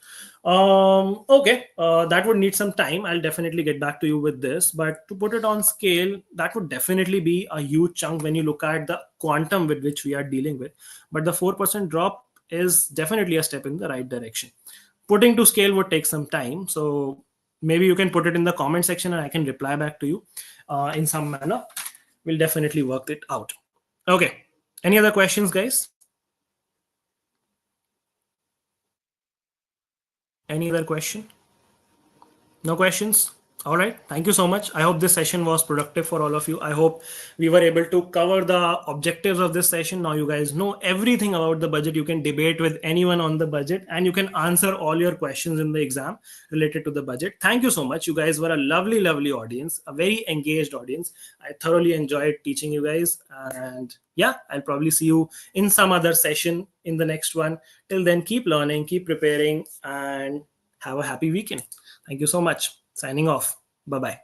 A: Okay, that would need some time. I'll definitely get back to you with this. But to put it on scale, that would definitely be a huge chunk when you look at the quantum with which we are dealing with. But the 4% drop is definitely a step in the right direction. Putting to scale would take some time. So maybe you can put it in the comment section and I can reply back to you in some manner. We'll definitely work it out. Okay. Any other questions, guys? Any other question? No questions? All right. Thank you so much. I hope this session was productive for all of you. I hope we were able to cover the objectives of this session. Now you guys know everything about the budget. You can debate with anyone on the budget and you can answer all your questions in the exam related to the budget. Thank you so much. You guys were a lovely, lovely audience, a very engaged audience. I thoroughly enjoyed teaching you guys. And yeah, I'll probably see you in some other session in the next one. Till then, keep learning, keep preparing, and have a happy weekend. Thank you so much. Signing off. Bye-bye.